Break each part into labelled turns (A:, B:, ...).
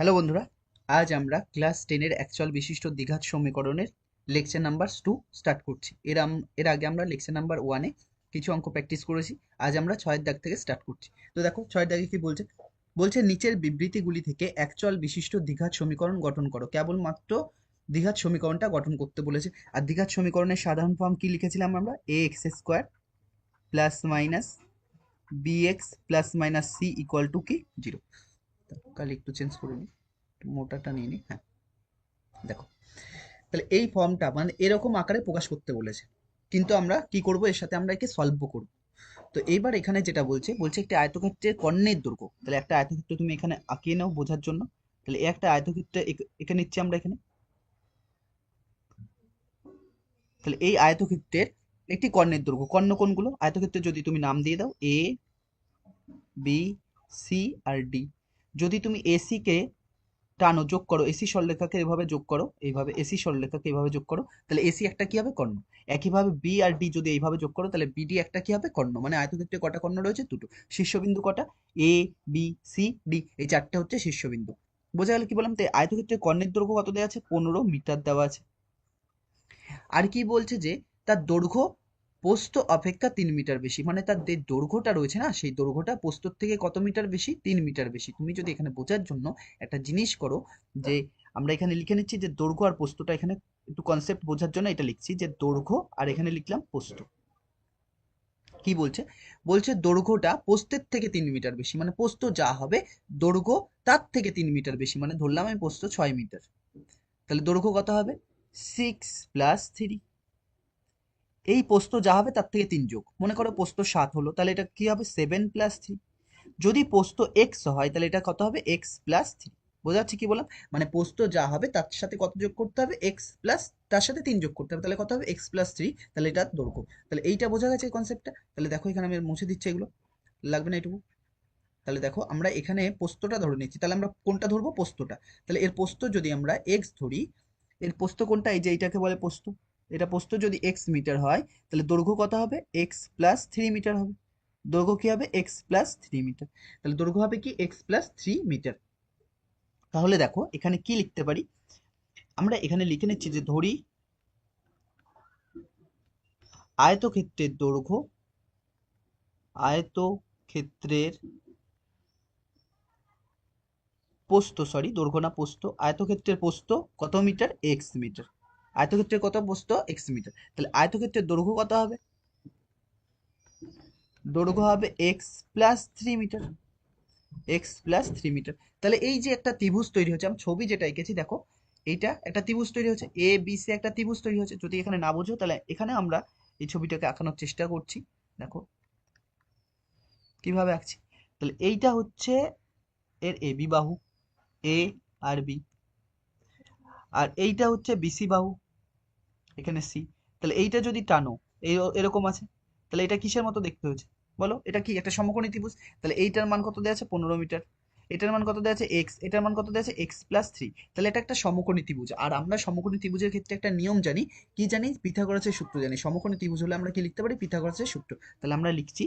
A: Hello বন্ধুরা, আজ আমরা ক্লাস 10-এর অ্যাকচুয়াল বিশিষ্ট দ্বিঘাত সমীকরণের লেকচার নাম্বার 2 স্টার্ট করছি। এর আগে আমরা লেকচার নাম্বার 1-এ কিছু অঙ্ক প্র্যাকটিস করেছি। আজ আমরা 6-এর দাগ থেকে স্টার্ট করছি। তো দেখো 6-এর দাগে কি বলছে? বলছে নিচের বিবৃতিগুলি থেকে অ্যাকচুয়াল বিশিষ্ট দ্বিঘাত সমীকরণ গঠন করো। কেবলমাত্র দ্বিঘাত সমীকরণটা গঠন করতে বলেছে। আর দ্বিঘাত সমীকরণের সাধারণ ফর্ম কি লিখেছিলাম আমরা? ax² plus minus bx plus minus c equal to কি 0। কালি একটু চেঞ্জ করে নিই, মোটাটা নিয়ে নিই। হ্যাঁ, দেখো তাহলে এই ফর্মটা মানে এরকম আকারে প্রকাশ করতে বলেছে, কিন্তু আমরা কি করব, এর সাথে আমরা একে সলভ করব। তো এইবার এখানে যেটা বলছে একটি আয়তক্ষেত্রের কর্ণের দৈর্ঘ্য। তাহলে একটা আয়তক্ষেত্র তুমি এখানে আঁকিয়ে নাও বোঝার জন্য। তাহলে এই একটা আয়তক্ষেত্রে এখানে নিচ্ছি আমরা এখানে। তাহলে এই আয়তক্ষেত্রের একটি কর্ণের দৈর্ঘ্য, কর্ণ কোনগুলো আয়তক্ষেত্রে যদি তুমি নাম দিয়ে দাও A B C R D. যদি তুমি এসি কে টানো, যোগ করো, এসি সরলরেখাকে এভাবে যোগ করো, এইভাবে এসি সরলরেখাকে এইভাবে যোগ করো, তাহলে এসি একটা কি হবে? কর্ণ। একইভাবে বি আর ডি যদি এইভাবে যোগ করো, তাহলে বিডি একটা কি হবে? কর্ণ। মানে আয়তক্ষেত্রে কটা কর্ণ রয়েছে? দুটো। শীর্ষবিন্দু কটা? এ বি সি ডি, এই চারটে হচ্ছে শীর্ষবিন্দু। বোঝা গেল কি বললাম? তো আয়তক্ষেত্রে কর্ণের দৈর্ঘ্য কত দেওয়া আছে? 15 মিটার দেওয়া আছে। আর কি বলছে যে তার দৈর্ঘ্য প্রস্থ অপেক্ষা 3 মিটার বেশি, মানে তার যে দৈর্ঘ্যটা রয়েছে না, সেই দৈর্ঘ্যটা প্রস্থর থেকে কত মিটার বেশি? 3 মিটার বেশি। তুমি যদি এখানে বোঝার জন্য একটা জিনিস করো, যে আমরা এখানে লিখে নিচ্ছি যে দৈর্ঘ্য আর প্রস্থটা, এখানে একটু কনসেপ্ট বোঝার জন্য এটা লিখছি যে দৈর্ঘ্য, আর এখানে লিখলাম প্রস্থ। কি বলছে? বলছে দৈর্ঘ্যটা প্রস্থের থেকে 3 মিটার বেশি, মানে প্রস্থ যা হবে দৈর্ঘ্য তার থেকে 3 মিটার বেশি, মানে ধরলাম আমি প্রস্থ 6 মিটার। তাহলে দৈর্ঘ্য কত হবে? 6 প্লাস 3। এই প্রস্থ যা হবে তার থেকে 3 যোগ, মনে করো প্রস্থ 7 হলো, তাহলে এটা কি হবে? 7 প্লাস 3। যদি প্রস্থ এক্স হয় তাহলে এটা কত হবে? X plus 3। বোঝা যাচ্ছে কি বললাম? মানে প্রস্থ যা হবে তার সাথে কত যোগ করতে হবে? এক্স প্লাস, তার সাথে 3 যোগ করতে হবে, তাহলে কত হবে? X plus 3। তাহলে এটা দৈর্ঘ্য। তাহলে এইটা বোঝা গেছে কনসেপ্টটা। তাহলে দেখো এখানে আমি মুছে দিচ্ছি, এগুলো লাগবে না এটুকু। তাহলে দেখো আমরা এখানে প্রস্থটা ধরে নিচ্ছি, তাহলে আমরা কোনটা ধরবো? প্রস্থটা। তাহলে এর প্রস্থ যদি আমরা এক্স ধরি, এর প্রস্থ কোনটা? এই যে এইটাকে বলে প্রস্থ। এটা প্রস্থ যদি এক্স মিটার হয়, তাহলে দৈর্ঘ্য কত হবে? এক্স প্লাস 3 মিটার হবে। দৈর্ঘ্য কি হবে? X plus 3 metre. তাহলে দৈর্ঘ্য হবে কি? X plus 3 metre. তাহলে দেখো এখানে কি লিখতে পারি আমরা? এখানে লিখে নিচ্ছি যে ধরি আয়তক্ষেত্রের দৈর্ঘ্য, আয়তক্ষেত্রের প্রস্থ, সরি দৈর্ঘ্য না প্রস্থ, আয়তক্ষেত্রের প্রস্থ কত মিটার? X metre. আয়তক্ষেত্রের কত প্রস্থ? X metre. তাহলে আয়তক্ষেত্রের দৈর্ঘ্য কত হবে? দৈর্ঘ্য হবে x plus 3 metre. X plus 3 metre. তাহলে এই যে একটা ত্রিভুজ তৈরি হচ্ছে, আমি ছবি যেটা এঁকেছি দেখো, এইটা একটা ত্রিভুজ তৈরি হচ্ছে, এ বি সি একটা ত্রিভুজ তৈরি হচ্ছে। যদি এখানে না বোঝো তাহলে এখানে আমরা এই ছবিটাকে আঁকানোর চেষ্টা করছি। দেখো কিভাবে আঁকছি। তাহলে এইটা হচ্ছে এর এ বি বাহু, এ আর বি। আর এইটা হচ্ছে বিসি বাহু, এখানে সি। তাহলে এইটা যদি টানো, এই এরকম আছে, তাহলে এটা কিসের মতো দেখতে হচ্ছে বলো? এটা কি একটা সমকোণী ত্রিভুজ। তাহলে এইটার মান কত দেওয়া আছে? 15 মিটার। এটার মান কত দেওয়া আছে? এক্স। এটার মান কত দেওয়া আছে? X plus 3। তাহলে এটা একটা সমকোণী ত্রিভুজ। আর আমরা সমকোণী ত্রিভুজের ক্ষেত্রে একটা নিয়ম জানি, কি জানি? পিথাগোরাসের সূত্র জানি। সমকোণী ত্রিভুজ হলে আমরা কি লিখতে পারি? পিথাগোরাসের সূত্র। তাহলে আমরা লিখছি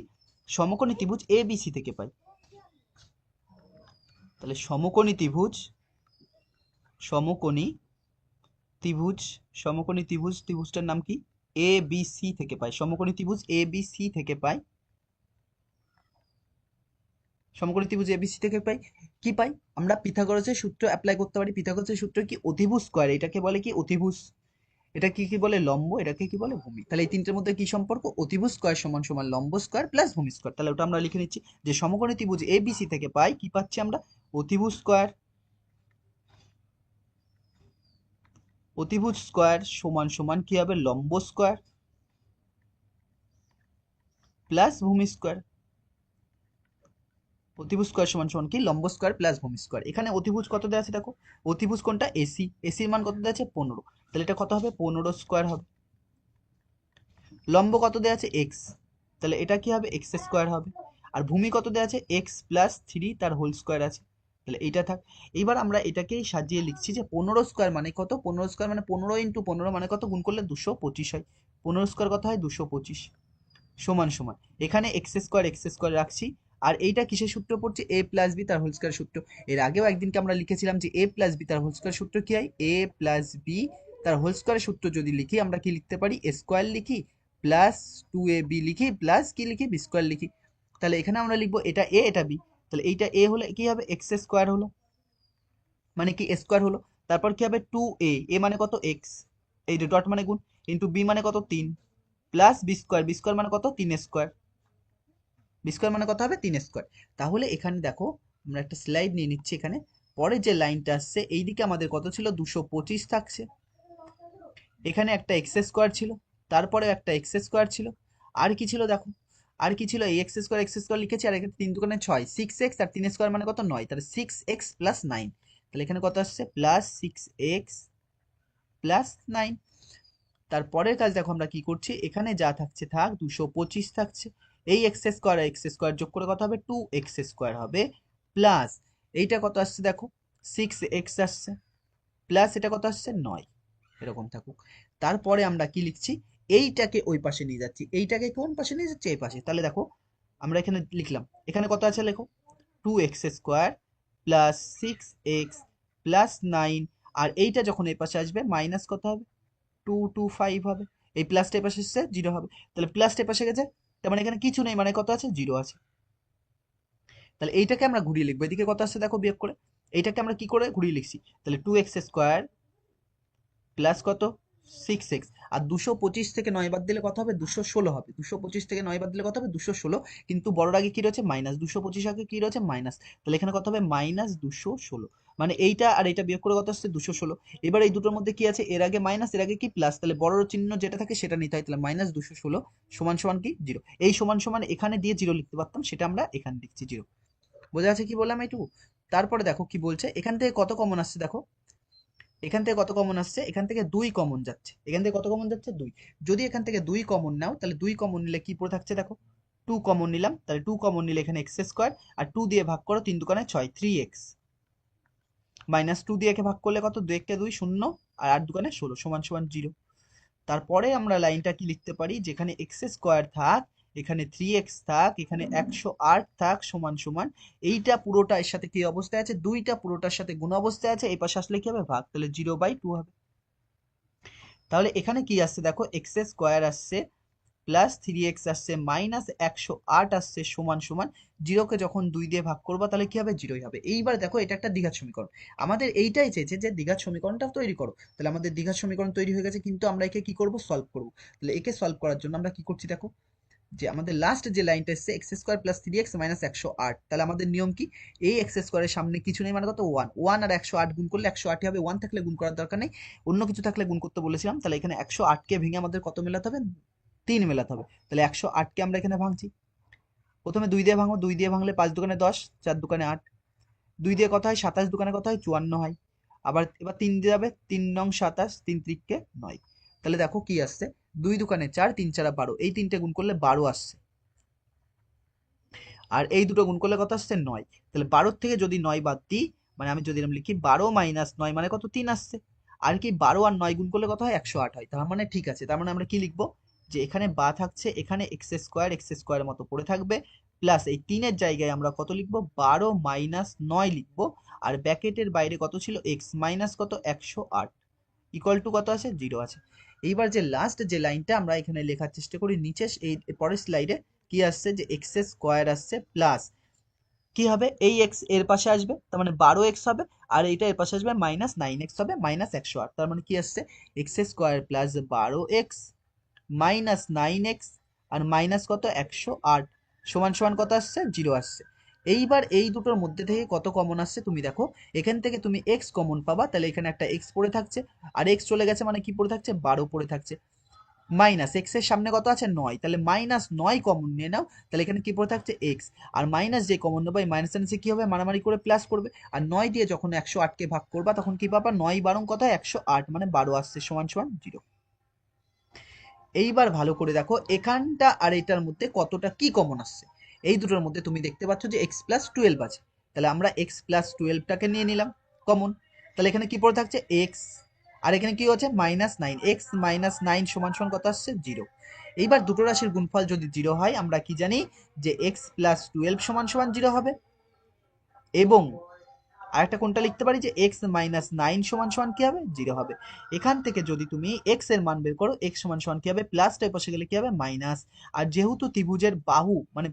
A: সমকোণী ত্রিভুজ এ বি সি থেকে পাই। তাহলে সমকোণী ত্রিভুজ, সমকোণী ত্রিভুজ, সমকোণী ত্রিভুজ, ত্রিভুজটার নাম কি? এ বি সি থেকে পাই। সমকোণী ত্রিভুজ এ বি সি থেকে পাই। সমকোণী ত্রিভুজ এবিসি থেকে পাই কি পাই? আমরা পিথাগোরাসের সূত্র অ্যাপ্লাই করতে পারি। পিথাগোরাসের সূত্র কি? অধিভুজ স্কয়ার। এটাকে বলে কি? অধিভুজ। এটা কি কি বলে? লম্ব। এটাকে কি বলে? ভূমি। তাহলে এই তিনটের মধ্যে কি সম্পর্ক? অধিভুজ স্কয়ার সমান সমান লম্ব স্কয়ার প্লাস ভূমি স্কয়ার। তাহলে ওটা আমরা লিখে নিচ্ছি যে সমকোণী ত্রিভুজ এবিসি থেকে পাই কি পাচ্ছি আমরা? অধিভুজ স্কয়ার। অধিভুজ স্কয়ার সমান সমান কি হবে? লম্ব স্কয়ার প্লাস ভূমি স্কয়ার। অতিভুজ স্কয়ার সমান সমান কি? লম্ব স্কয়ার প্লাস ভূমি স্কয়ার। এখানে অতিভুজ কত দেওয়া আছে দেখো? অতিভুজ কোনটা? এসি। এসির মান কত দেওয়া আছে? 15। তাহলে এটা কত হবে? 15 স্কয়ার হবে। লম্ব কত দেওয়া আছে? এক্স। তাহলে এটা কি হবে? এক্স স্কয়ার হবে। আর ভূমি কত দেওয়া আছে? এক্স প্লাস 3 তার হোল স্কয়ার আছে। তাহলে এইটা থাক। এইবার আমরা এটাকেই সাজিয়ে লিখছি যে 15 স্কয়ার মানে কত? 15 স্কয়ার মানে 15 ইন্টু 15 মানে কত? গুণ করলে 225 হয়। 15 স্কয়ার কত হয়? 225 সমান সমান, এখানে এক্স স্কয়ার রাখছি, আর এইটা কিসের সূত্র পড়ছে? এ প্লাস বি তার হোল স্কয়ার সূত্র। এর আগেও একদিনকে আমরা লিখেছিলাম যে এ প্লাস বি তার হোল স্কয়ার সূত্র কি হয়? এ প্লাস বি তার হোল স্কয়ার সূত্র যদি লিখি আমরা কি লিখতে পারি? এ স্কয়ার লিখি প্লাস 2ab লিখি প্লাস কি লিখি? বি স্কয়ার লিখি। তাহলে এখানে আমরা লিখবো এটা এ এটা বি, তাহলে এইটা এ হলে কি হবে? এক্স স্কয়ার হলো, মানে কি স্কয়ার হলো। তারপর কি হবে? 2a, এ মানে কত? এক্স, এই যে ডট মানে গুণ, ইন্টু বি মানে কত? 3, plus B square, B square মানে কত? 3 স্কয়ার, বি স্কয়ার মানে কত হবে? 3 স্কয়ার। তাহলে এখানে দেখো আমরা একটা স্লাইড নিয়ে নিচ্ছি, এখানে পরে যে লাইনটা আসছে এইদিকে আমাদের কত ছিল? 225 থাকছে, এখানে একটা এক্স স্কয়ার ছিল, তারপরে একটা এক্স স্কয়ার ছিল, আর কি ছিল দেখো? আর কি ছিল? এই এক্স স্কয়ার লিখেছি, আর এখানে 3 দুগুণে 6, 6x আর 3 স্কয়ার মানে কত? 9, তাহলে 6x প্লাস 9, তাহলে এখানে কত আসছে? Plus 6x plus 9। তারপরের কাজ দেখো আমরা কি করছি, এখানে যা থাকছে থাক, 225 থাকছে, এই এক্স স্কয়ার যোগ করে কত হবে? 2x স্কয়ার হবে, প্লাস এইটা কত আসছে দেখো? 6x আসছে, প্লাস এটা কত আসছে? 9, এরকম থাকুক। তারপরে আমরা কি লিখছি? এইটাকে ওই পাশে নিয়ে যাচ্ছি, এইটাকে কোন পাশে নিয়ে যাচ্ছি? এই পাশে। তাহলে দেখো আমরা এখানে লিখলাম, এখানে কত আছে লেখো? 2x square plus 6x plus 9, আর এইটা যখন এই পাশে আসবে মাইনাস কত হবে? 225 হবে, এই প্লাসটা এই পাশে এসছে 0 হবে, তাহলে প্লাসটা এই পাশে গেছে, তার মানে এখানে কিছু নেই, মানে কত আছে? 0 আছে। তাহলে এইটাকে আমরা ঘুরিয়ে লিখবো, এদিকে কত আসছে দেখো বিয়োগ করে, এইটাকে আমরা কি করে ঘুরিয়ে লিখছি? তাহলে 2x স্কয়ার প্লাস কত? 6x, আর 225 থেকে 9 বাদ দিলে কত হবে? 216 হবে, 225 থেকে 9 বাদ দিলে কত হবে? 216, কিন্তু বড়র আগে কি রয়েছে? মাইনাস, 225 আগে কি রয়েছে? মাইনাস, তাহলে এখানে কত হবে? মাইনাস 216, মানে এইটা আর এইটা বিয়োগ করে কত আসছে? 216। এবার এই দুটোর মধ্যে কি আছে? এর আগে মাইনাস, এর আগে কি প্লাস, তাহলে বড় চিহ্ন যেটা থাকে সেটা নিতে হয়, তাহলে মাইনাস 216 সমান সমান কি? 0। এই সমান সমান এখানে দিয়ে 0 লিখতে পারতাম, সেটা আমরা এখানে লিখছি 0। বোঝা আছে কি বললাম এইটুকু? তারপরে দেখো কি বলছে, এখান থেকে কত কমন আসছে দেখো, এখান থেকে কত কমন আসছে? এখান থেকে 2 কমন যাচ্ছে, এখান থেকে কত কমন যাচ্ছে? 2। যদি এখান থেকে 2 কমন নাও, তাহলে 2 কমন নিলে কি পড়ে থাকছে দেখো? 2 কমন নিলাম, তাহলে 2 কমন নিলে এখানে এক্স স্কয়ার, আর 2 দিয়ে ভাগ করো, 3 দুগুণে 6, 3x, মাইনাস 2 দিয়ে একে ভাগ করলে কত? 2 একে 2 শূন্য, আর 8 দুগুণে 16 সমান সমান 0। তারপরে আমরা লাইনটা কি লিখতে পারি? যেখানে এক্স স্কোয়ার থাক, এখানে 3x থাক, এখানে 108 থাক, সমান সমান এইটা পুরোটা এর সাথে কি অবস্থায় আছে? দুইটা পুরোটার সাথে গুণ অবস্থায় আছে, এই পাশে আসলে কি হবে? ভাগ, তাহলে 0/2 হবে। তাহলে এখানে কি আসছে দেখো? এক্স স্কোয়ার আসছে প্লাস 3x আসছে মাইনাস 108 আসছে সমান সমান 0কে যখন 2 দিয়ে ভাগ করবো তাহলে কি হবে? 0ই হবে। এইবার দেখো এটা একটা দ্বিঘাত সমীকরণ, আমাদের এইটাই চেয়েছে যে দ্বিঘাত সমীকরণটা তৈরি করো, তাহলে আমাদের দ্বিঘাত সমীকরণ তৈরি হয়ে গেছে, কিন্তু আমরা একে কি করব? সলভ করব। তাহলে একে সলভ করার জন্য আমরা কি করছি দেখো, যে আমাদের লাস্ট যে লাইনটা এসছে x square plus 3x minus 108, তাহলে আমাদের নিয়ম কি? এই এক্স স্কোয়ারের সামনে কিছু নেই, মানে কত? 1, 1 আর 108 গুণ করলে 108 হবে, 1 থাকলে গুণ করার দরকার নেই, অন্য কিছু থাকলে গুণ করতে বলেছিলাম। তাহলে এখানে 108কে ভেঙে আমাদের কত মেলাতে হবে? 3 মেলাতে হবে, তাহলে 108কে আমরা এখানে ভাঙছি। প্রথমে 2 দিয়ে ভাঙো, 2 দিয়ে ভাঙলে 5 দুগুণে 10, 4 দুগুণে 8, 2 দিয়ে কত হয়? 27, দুগুণে কত হয়? 54 হয়। আবার এবার 3 দিয়ে যাবে, 3 নং 27, 3 ত্রিকে 9, তাহলে দেখো কি আসছে? 2 দুগুণে 4, 3 4 12, এই তিনটে গুণ করলে 12 আসছে, আর এই দুটো গুণ করলে কত আসছে? 9। তাহলে 12 থেকে যদি 9 বাদ দিই, মানে আমি যদি এরকম লিখি 12 মাইনাস 9 মানে কত? 3 আসছে, আর কি 12 আর 9 গুণ করলে কত হয়? 108 হয়। তার মানে ঠিক আছে, তার মানে আমরা কি লিখবো? যে এখানে বা থাকছে, এখানে এক্স স্কোয়ারের মতো পড়ে থাকবে, প্লাস এই 3-এর জায়গায় আমরা কত লিখবো? 12 মাইনাস 9 লিখবো, আর ব্যাকেটের বাইরে কত ছিল? এক্স মাইনাস কত? 108, ইকুয়াল টু কত আছে? 0 আছে। এইবার যে লাস্ট যে লাইনটা আমরা এখানে লেখার চেষ্টা করি, নিচে এই পরের স্লাইডে কি আসছে? যে এক্স স্কোয়ার আসছে প্লাস কি হবে? এই এক্স এর পাশে আসবে, তার মানে 12x হবে, আর এইটা এর পাশে আসবে মাইনাস 9x হবে, মাইনাস 108, তার মানে কি আসছে? X square plus 12x minus 9x আর মাইনাস কত? 108 সমান সমান কত আসছে? 0 আসছে। এইবার এই দুটোর মধ্যে থেকে কত কমন আসছে তুমি দেখো, এখান থেকে তুমি x কমন পাবা, তাহলে এখানে একটা x পড়ে থাকছে, আর x চলে গেছে, মানে কি পড়ে থাকছে? 12 পড়ে থাকছে, মাইনাস এক্স এর সামনে কত আছে? 9, তাহলে মাইনাস 9 কমন নিয়ে নাও, তাহলে এখানে কি পড়ে থাকছে? এক্স, আর মাইনাস যে কমন নেবো এই মাইনাসের নিচে কি হবে? মারামারি করে প্লাস করবে, আর 9 দিয়ে যখন 108কে ভাগ করবা তখন কি পাবা? 9 বারং কত হয়? 108, মানে 12 আসছে, সমান সমান 0। এইবার ভালো করে দেখো এখানটা আর এটার মধ্যে কতটা কি কমন আসছে। এই দুটোর মধ্যে তুমি দেখতে পাচ্ছ যে এক্স প্লাস 12 আছে, তাহলে আমরা এক্স প্লাস 12টাকে নিয়ে নিলাম কমন, তাহলে এখানে কি পড়ে থাকছে? এক্স, আর এখানে কি হচ্ছে -9, এক্স -9 সমান সমান কত আসছে 0। এইবার দুটো রাশির গুণফল যদি 0 হয় আমরা কি জানি যে x + 12 সমান সমান 0 হবে, এবং আরেকটা কোনটা লিখতে পারি যে x - 9 সমান সমান কি হবে 0 হবে। এখান থেকে যদি তুমি x এর মান বের করো, x সমান সমান কি হবে প্লাসটা এর পাশে গেলে কি হবে মাইনাস। আর যেহেতু ত্রিভুজের বাহু মানে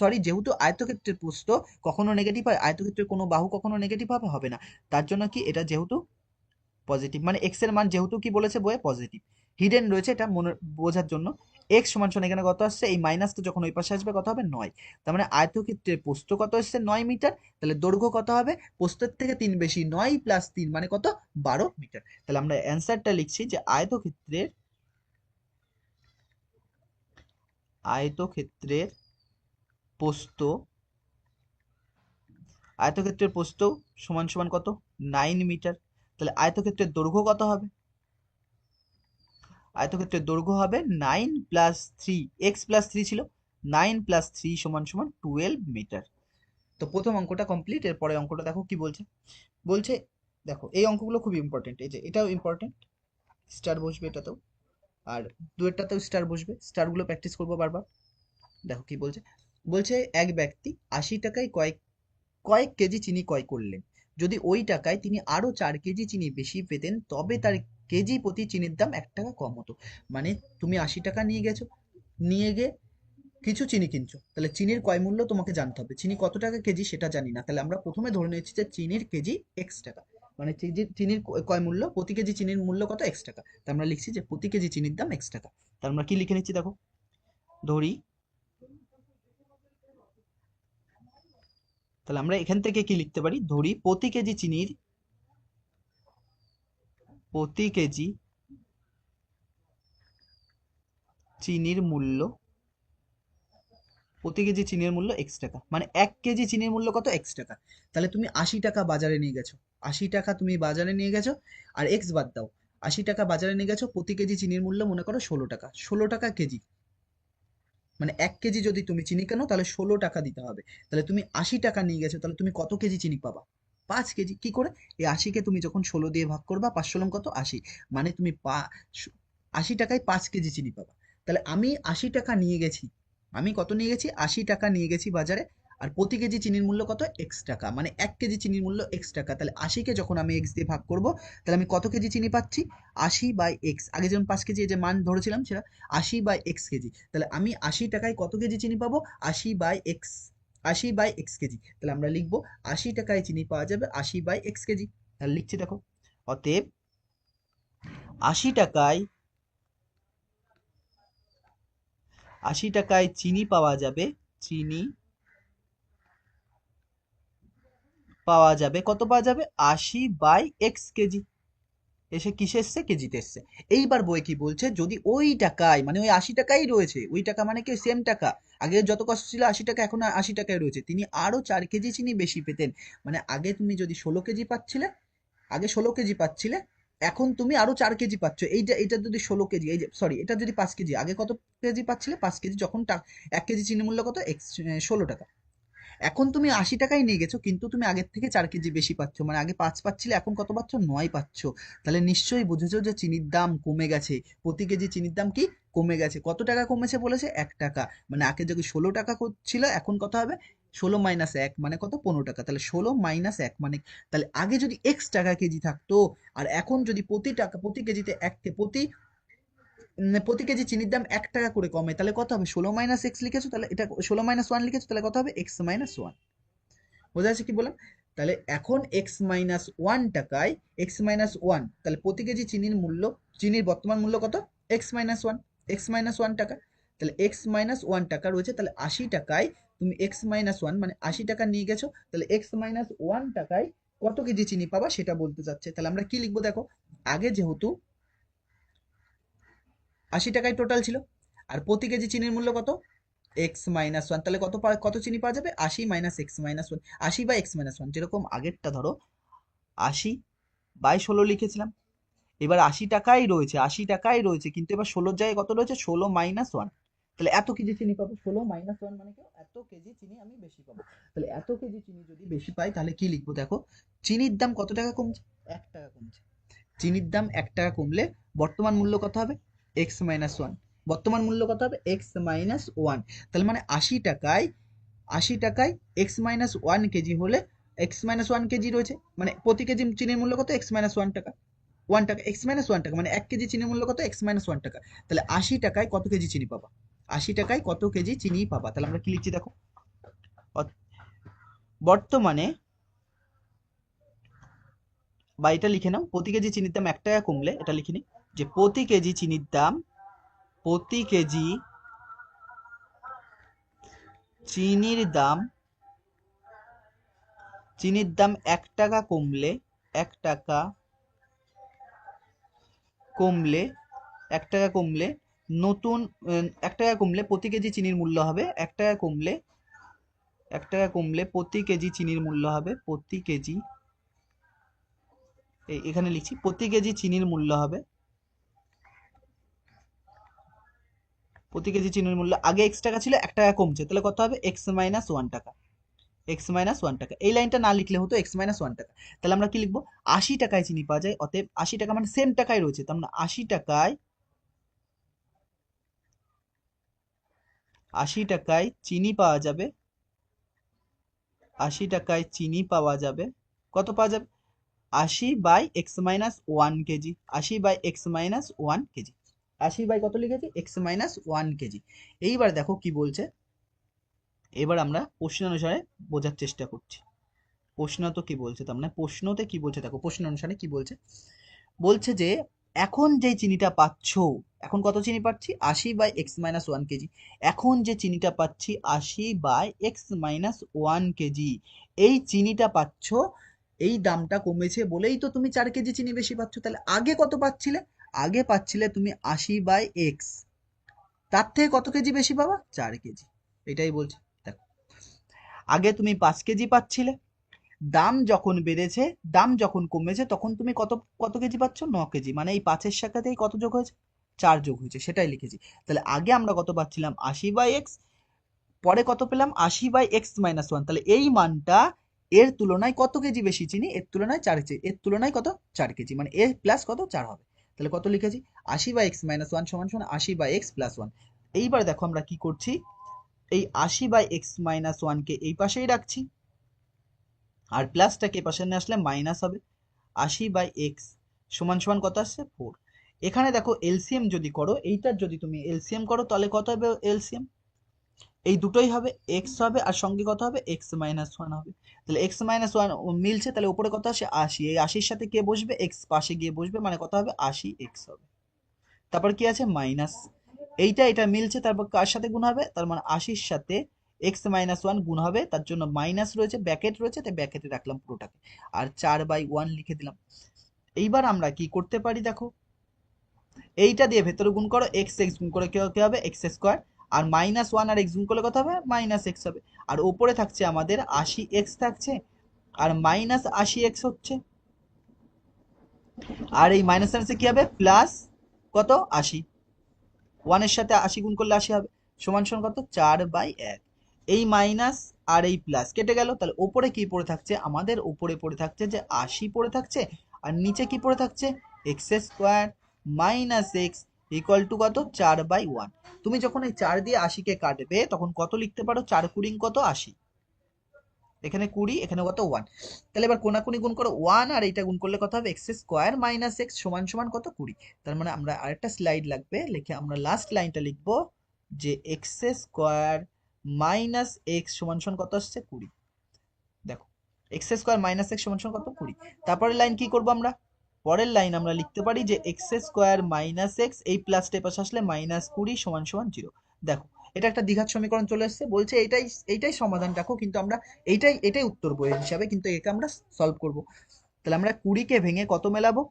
A: সরি যেহেতু আয়তক্ষেত্রের প্রস্থ কখনো নেগেটিভ হয়, আয়তক্ষেত্রের কোনো বাহু কখনো নেগেটিভ হবে না, তার জন্য কি এটা যেহেতু পজিটিভ, মানে এক্স এর মান যেহেতু কি বলেছে বইয়ে পজিটিভ, হিডেন রয়েছে এটা মনে বোঝার জন্য। এক্স সমান সমান এখানে কত আসছে, এই মাইনাসটা যখন ওই পাশে আসবে কত হবে 9। তার মানে আয়তক্ষেত্রের প্রস্থ কত আসছে 9 মিটার, তাহলে দৈর্ঘ্য কত হবে প্রস্থের থেকে 3 বেশি, 9 + 3 মানে কত 12 মিটার। তাহলে আমরা অ্যান্সারটা লিখছি যে আয়তক্ষেত্রের প্রস্থ আয়তক্ষেত্রের প্রস্থ সমান সমান কত 9 মিটার। তাহলে আয়তক্ষেত্রের দৈর্ঘ্য কত হবে, আয়তক্ষেত্রের দৈর্ঘ্য হবে 9 + 3, এক্স প্লাস 3 ছিল, 9 + 3 সমান সমান 12 মিটার। তো প্রথম অঙ্কটা কমপ্লিট। এরপরে অঙ্কটা দেখো কি বলছে। বলছে দেখো এই অঙ্কগুলো খুব ইম্পর্টেন্ট, এই যে এটাও ইম্পর্টেন্ট, স্টার বসবে এটাতেও, আর দুয়েরটাতেও স্টার বসবে, স্টারগুলো প্র্যাকটিস করবো বারবার। দেখো কি বলছে। বলছে এক ব্যক্তি 80 টাকায় কয়েক কয়েক কেজি চিনি ক্রয় করলেন। যদি ওই টাকায় তিনি আরো 4 কেজি চিনি বেশি পেতেন তবে তার কেজি প্রতি চিনির দাম 1 টাকা কম হতো। মানে তুমি 80 টাকা নিয়ে গেছো, নিয়ে গিয়ে কিছু চিনি কিনছো, তাহলে চিনির ক্রয় মূল্য তোমাকে জানতে হবে। চিনি কত টাকা কেজি সেটা জানি না, তাহলে আমরা প্রথমে ধরে নিচ্ছি যে চিনির কেজি x টাকা, মানে চিনির ক্রয় মূল্য প্রতি কেজি চিনির মূল্য কত x টাকা। তা আমরা লিখছি যে প্রতি কেজি চিনির দাম x টাকা। তার আমরা কি লিখে নিচ্ছি দেখো, ধরি, তাহলে আমরা এখান থেকে কি লিখতে পারি, ধরি প্রতি কেজি চিনির মূল্য প্রতি কেজি চিনির মূল্য x টাকা, মানে 1 কেজি চিনির মূল্য কত x টাকা। তাহলে তুমি 80 টাকা বাজারে নিয়ে গেছো, 80 টাকা তুমি বাজারে নিয়ে গেছো, আর এক্স বাদ দাও, 80 টাকা বাজারে নিয়ে গেছো, প্রতি কেজি চিনির মূল্য মনে করো 16 টাকা, 16 টাকা কেজি, মানে 1 কেজি যদি তুমি চিনি কেনো তাহলে 16 টাকা দিতে হবে। তাহলে তুমি 80 টাকা নিয়ে গেছো, তাহলে তুমি কত কেজি চিনি পাবা 5 কেজি। কি করে, এই 80-কে তুমি যখন 16 দিয়ে ভাগ করবা, 5 ষোলং কত 80, মানে তুমি 80 টাকায় 5 কেজি চিনি পাবা। তাহলে আমি 80 টাকা নিয়ে গেছি, আমি কত নিয়ে গেছি 80 টাকা নিয়ে গেছি বাজারে, আর প্রতি কেজি চিনির মূল্য কত x টাকা, মানে 1 কেজি চিনির মূল্য x টাকা। তাহলে 80-কে যখন আমি x দিয়ে ভাগ করব, তাহলে আমি কত কেজি চিনি পাচ্ছি 80/x, আগে যেমন 5 কেজি যে মান ধরেছিলাম সেটা 80/x কেজি। তাহলে আমি 80 টাকায় কত কেজি চিনি পাবো 80/x, 80/x কেজি। তাহলে আমরা লিখবো 80 টাকায় চিনি পাওয়া যাবে 80/x কেজি। তাহলে লিখছি দেখো, অতএব 80 টাকায় 80 টাকায় চিনি পাওয়া যাবে, চিনি পাওয়া যাবে কত পাওয়া যাবে 80/x কেজি। এসে কিসে এসছে কেজিতে এসছে। এইবার বই কি বলছে, যদি ওই টাকায় মানে ওই 80 টাকাই রয়েছে, ওই টাকা মানে কি সেম টাকা, আগে যত কষ্ট ছিল 80 টাকা এখন 80 টাকায় রয়েছে, তিনি আরো 4 কেজি চিনি বেশি পেতেন। মানে আগে তুমি যদি 16 কেজি পাচ্ছিলে, আগে 16 কেজি পাচ্ছিলে, এখন তুমি আরো 4 কেজি পাচ্ছ। এইটা এটা যদি 16 কেজি, এই যে সরি এটা যদি 5 কেজি, আগে কত কেজি পাচ্ছিলে 5 কেজি, যখন 1 কেজি চিনি মূল্য কত 16 টাকা। এখন তুমি 80 টাকায় নিয়ে গেছো, কিন্তু তুমি আগের থেকে 4 কেজি বেশি পাচ্ছ, মানে আগে 5 পাচ্ছিলে এখন কত পাচ্ছ 9 পাচ্ছ। তাহলে নিশ্চয়ই বুঝেছো যে চিনির দাম কমে গেছে, প্রতি কেজি চিনির দাম কি কমে গেছে। কত টাকা কমেছে বলেছে 1 টাকা, মানে আগে যদি 16 টাকা ছিল এখন কত হবে 16 - 1 মানে কত 15 টাকা। তাহলে 16 - 1 মানে, তাহলে আগে যদি x টাকা কেজি থাকতো, আর এখন যদি প্রতি কেজিতে প্রতি কেজি চিনির দাম 1 টাকা করে কমে, তাহলে কত হবে 16 - x লিখেছো, তাহলে এটা 16 - 1 লিখেছো, তাহলে কত হবে x - 1। বোঝা যাচ্ছে কি বললাম। তাহলে এখন x - 1 টাকায়, x - 1, তাহলে প্রতি কেজি চিনির মূল্য, চিনির বর্তমান মূল্য কত x - 1, x - 1 টাকা। তাহলে x - 1 টাকা রয়েছে, তাহলে 80 টাকায় তুমি x - 1 মানে 80 টাকা নিয়ে গেছো, তাহলে x - 1 টাকায় কত কেজি চিনি পাবা সেটা বলতে চাচ্ছে। তাহলে আমরা কি লিখবো দেখো, আগে যেহেতু 80 টাকায় টোটাল ছিল, আর প্রতি কেজি চিনির মূল্য কত x - 1, তাহলে কত চিনি পাওয়া যাবে 80 - x - 1, 80/x - 1, যেরকম আগেরটা ধরো 80/16 লিখেছিলাম। এবার 80 টাকাই রয়েছে, কিন্তু এবার 16 জায়গায় কত রয়েছে 16 - 1, তাহলে এত কেজি চিনি পাবো। 16 - 1 মানে কি, এত কেজি চিনি আমি বেশি পাবো। তাহলে এত কেজি চিনি যদি বেশি পাই তাহলে কি লিখবো দেখো, চিনির দাম কত টাকা কমছে 1 টাকা কমছে। চিনির দাম 1 টাকা কমলে বর্তমান মূল্য কত হবে? X minus one. বর্তমান মূল্য কত হবে? X minus one. তাহলে মানে 80 টাকায় এক্স মাইনাস ওয়ান কেজি হলে এক্স মাইনাস ওয়ান কেজি রয়েছে, মানে প্রতি কেজি চিনির মূল্য কত? এক্স মাইনাস ওয়ান টাকা। 1 টাকা, এক্স মাইনাস ওয়ান টাকা, মানে 1 কেজি চিনির মূল্য কত? এক্স মাইনাস ওয়ান টাকা। তাহলে 80 টাকায় কত কেজি চিনি পাবা? 80 টাকায় কত কেজি চিনি পাবা? তাহলে আমরা কি লিখছি দেখো, বর্তমানে, বা এটা লিখে নাও, প্রতি কেজি চিনির দাম 1 টাকা কমলে, এটা লিখে নি যে প্রতি কেজি চিনির দাম, প্রতি কেজি চিনির দাম, চিনির দাম 1 টাকা কমলে, 1 টাকা কমলে, 1 টাকা কমলে নতুন 1 টাকা কমলে প্রতি কেজি চিনির মূল্য হবে 1 টাকা কমলে, 1 টাকা কমলে প্রতি কেজি চিনির মূল্য হবে, প্রতি কেজি, এখানে লিখছি প্রতি কেজি চিনির মূল্য হবে, প্রতি কেজি চিনির মূল্য আগে এক্স টাকা ছিল, 1 টাকা কমছে, তাহলে কত হবে? এক্স মাইনাস ওয়ান টাকা। এক্স মাইনাস ওয়ান টাকা, এই লাইনটা না লিখলে হতো এক্স মাইনাস ওয়ান টাকা। তাহলে আমরা কি লিখবো? 80 টাকায় চিনি পাওয়া যায়, অতএব 80 টাকা মানে সেম টাকায় রয়েছে, তার মানে 80 টাকায়, 80 টাকায় চিনি পাওয়া যাবে, 80 টাকায় চিনি পাওয়া যাবে, কত পাওয়া যাবে? 80/x-1 KG, 80/x-1 KG, 80 by কত লিখেছি? X minus one KG. এইবার দেখো কি বলছে, এবার আমরা প্রশ্ন অনুসারে বোঝার চেষ্টা করছি। প্রশ্ন তো কি বলছে, তার মানে প্রশ্নতে কি বলছে দেখো, প্রশ্ন অনুসারে কি বলছে, বলছে যে এখন যে চিনিটা পাচ্ছ, এখন কত চিনি পাচ্ছি? 80/x-1 KG. এখন যে চিনিটা পাচ্ছি 80/x-1 কেজি, এই চিনিটা পাচ্ছ, এই দামটা কমেছে বলেই তো তুমি 4 কেজি চিনি বেশি পাচ্ছ। তাহলে আগে কত পাচ্ছিলে? আগে পাচ্ছিলে তুমি 80/x, তার থেকে কত কেজি বেশি পাবা? 4 কেজি। এটাই বলছে। দেখো, আগে তুমি 5 কেজি পাচ্ছিলে, দাম যখন বেড়েছে, দাম যখন কমেছে, তখন তুমি কত কত কেজি পাচ্ছ? 9 কেজি। মানে এই 5-এর সাথেই কত যোগ হয়েছে? 4 যোগ হয়েছে, সেটাই লিখেছি। তাহলে আগে আমরা কত পাচ্ছিলাম? 80/x, পরে কত পেলাম? 80/x-1। তাহলে এই মানটা এর তুলনায় কত কেজি বেশি চিনি? এর তুলনায় 4 কেজি, এর তুলনায় কত? 4 কেজি, মানে এ প্লাস কত? 4 হবে। তাহলে কত লিখেছি? 80/x-1 সমান সমান 80/x+1। এইবার দেখো আমরা কি করছি, এই 80/x-1 কে এই পাশেই রাখছি, আর প্লাসটাকে পাশে নিয়ে আসলে মাইনাস হবে। 80/x সমান সমান কত আসছে? 4। এখানে দেখো এলসিএম যদি করো, এইটার যদি তুমি এলসিএম করো, তাহলে কত হবে এলসিএম? এই দুটোই হবে, এক্স হবে আর সঙ্গে কত হবে? x-1 হবে। তাহলে x-1 মিলছে, তাহলে উপরে কত আসে? 80। এই 80-র সাথে কে বসবে? এক্স পাশে গিয়ে বসবে, মানে কত হবে? 80x হবে। তারপর কি আছে? মাইনাস, এইটা এটা মিলছে, তারপর কার সাথে গুণ হবে? তার মানে 80-র সাথে x-1 গুণ হবে, তার জন্য মাইনাস রয়েছে, ব্যাকেট রয়েছে, তাই ব্যাকেটে রাখলাম পুরোটাকে, আর 4/1 লিখে দিলাম। এইবার আমরা কি করতে পারি দেখো, এইটা দিয়ে ভেতরে গুণ করো, এক্স এক্স গুণ করে কি হবে? X square. আর -1 আর এক্স গুণ করলে কত হবে? -x হবে। আর ওপরে থাকছে আমাদের 80x থাকছে, আর -80x হচ্ছে, আর এই মাইনাস মাইনাসে কি হবে? প্লাস কত? 80। 1 এর সাথে 80 গুণ করলে 80 হবে, সমান সমান কত? 4/1। এই মাইনাস আর এই প্লাস কেটে গেল, তাহলে ওপরে কি পড়ে থাকছে? আমাদের ওপরে পড়ে থাকছে যে 80 পড়ে থাকছে, আর নিচে কি পড়ে থাকছে? X square minus x equal to কত? 4/1। তুমি যখন এই 4 দিয়ে 80-কে কাটবে, তখন কত লিখতে পারো? 4 কুড়ি কত? 80। এখানে 20, এখানে কত? 1। তাহলে এবার কোনাকুনি গুণ করো, 1 আর এইটা গুণ করলে কত হবে? এক্স স্কোয়ার মাইনাস এক্স সমান সমান কত? 20। তার মানে আমরা আরেকটা স্লাইড লাগবে, লিখে আমরা লাস্ট লাইনটা লিখবো যে এক্স স্কোয়ার মাইনাস এক্স সমান সমান কত আসছে? 20। দেখো, এক্স স্কোয়ার মাইনাস এক্স সমান সমান কত? 20। তারপরের লাইন কি করবো আমরা? পরের লাইন আমরা লিখতে পারি যে এক্স স্কোয়ার মাইনাস এক্স, এই প্লাসটা পাশে আসলে -20 সমান সমান 0। দেখো, এটা একটা দ্বিঘাত সমীকরণ চলে এসেছে, বলছে এইটাই এইটাই সমাধান দেখো, কিন্তু আমরা এটাই উত্তর বই হিসাবে, কিন্তু একে আমরা সলভ করব। তাহলে আমরা 20-কে ভেঙে কত মেলাবো?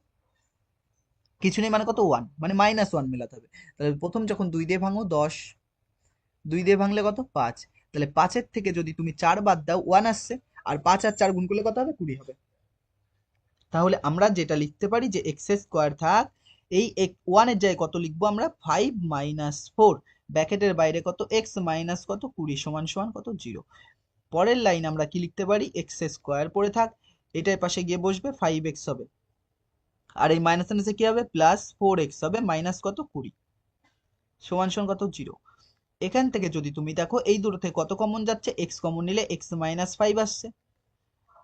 A: কিছু নেই, মানে কত? 1, মানে -1 মেলাতে হবে। তাহলে প্রথম যখন 2 দিয়ে ভাঙো 10, 2 দিয়ে ভাঙলে কত? 5। তাহলে 5-এর থেকে যদি তুমি 4 বাদ দাও, 1 আসছে, আর 5 আর 4 গুণ করলে কত হবে? 20 হবে। তাহলে আমরা যেটা লিখতে পারি যে এক্স স্কোয়ার থাক, এই 1 এর জায়গায় কত লিখবো আমরা? 5 - 4, ব্র্যাকেটের বাইরে কত? এক্স মাইনাস কত? 20 সমান সমান কত? 0। পরের লাইন আমরা কি লিখতে পারি? এক্স স্কোয়ার পড়ে থাক, এটার পাশে গিয়ে বসবে 5x হবে, আর এই মাইনাস মাইনাসে কি হবে, প্লাস 4x হবে, মাইনাস কত 20 সমান সমান কত 0। এখান থেকে যদি তুমি দেখো এই দুটো থেকে কত কমন যাচ্ছে, এক্স কমন নিলে এক্স মাইনাস 5 আসছে।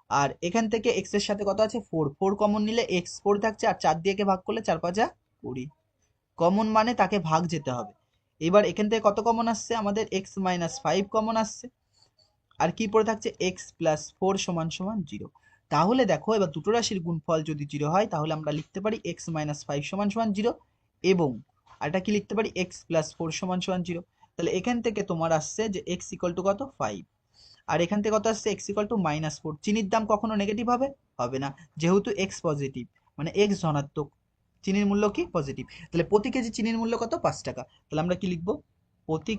A: আর এখান থেকে এক্স এর সাথে কত আছে 4, 4 কমন নিলে এক্স 4 থাকছে, আর 4 দিয়ে কে ভাগ করলে 4 5 20। কমন মানে তাকে ভাগ যেতে হবে। এবার এখান থেকে কত কমন আসছে, আমাদের এক্স মাইনাস 5 কমন আসছে। আর কি পড়ে থাকছে, এক্স প্লাস 4 সমান সমান 0। তাহলে দেখো এবার দুটো রাশির গুণফল যদি 0 হয় তাহলে আমরা লিখতে পারি এক্স মাইনাস 5 সমান সমান 0, এবং আরটা কি লিখতে পারি এক্স প্লাস 4 সমান সমান 0। তাহলে এখান থেকে তোমার আসছে যে এক্স ইকুয়াল টু কত 5, আর এখান থেকে কত আসছে এক্স ইকুয়াল টু মাইনাস 4। চিনির দাম কখনো নেগেটিভ হবে হবে না, যেহেতু এক্স পজিটিভ মানে এক্স ধনাত্মক, চিনির মূল্য কি পজিটিভ। তাহলে প্রতি কেজি চিনির মূল্য কত 5 টাকা। তাহলে আমরা কি লিখবো, প্রতি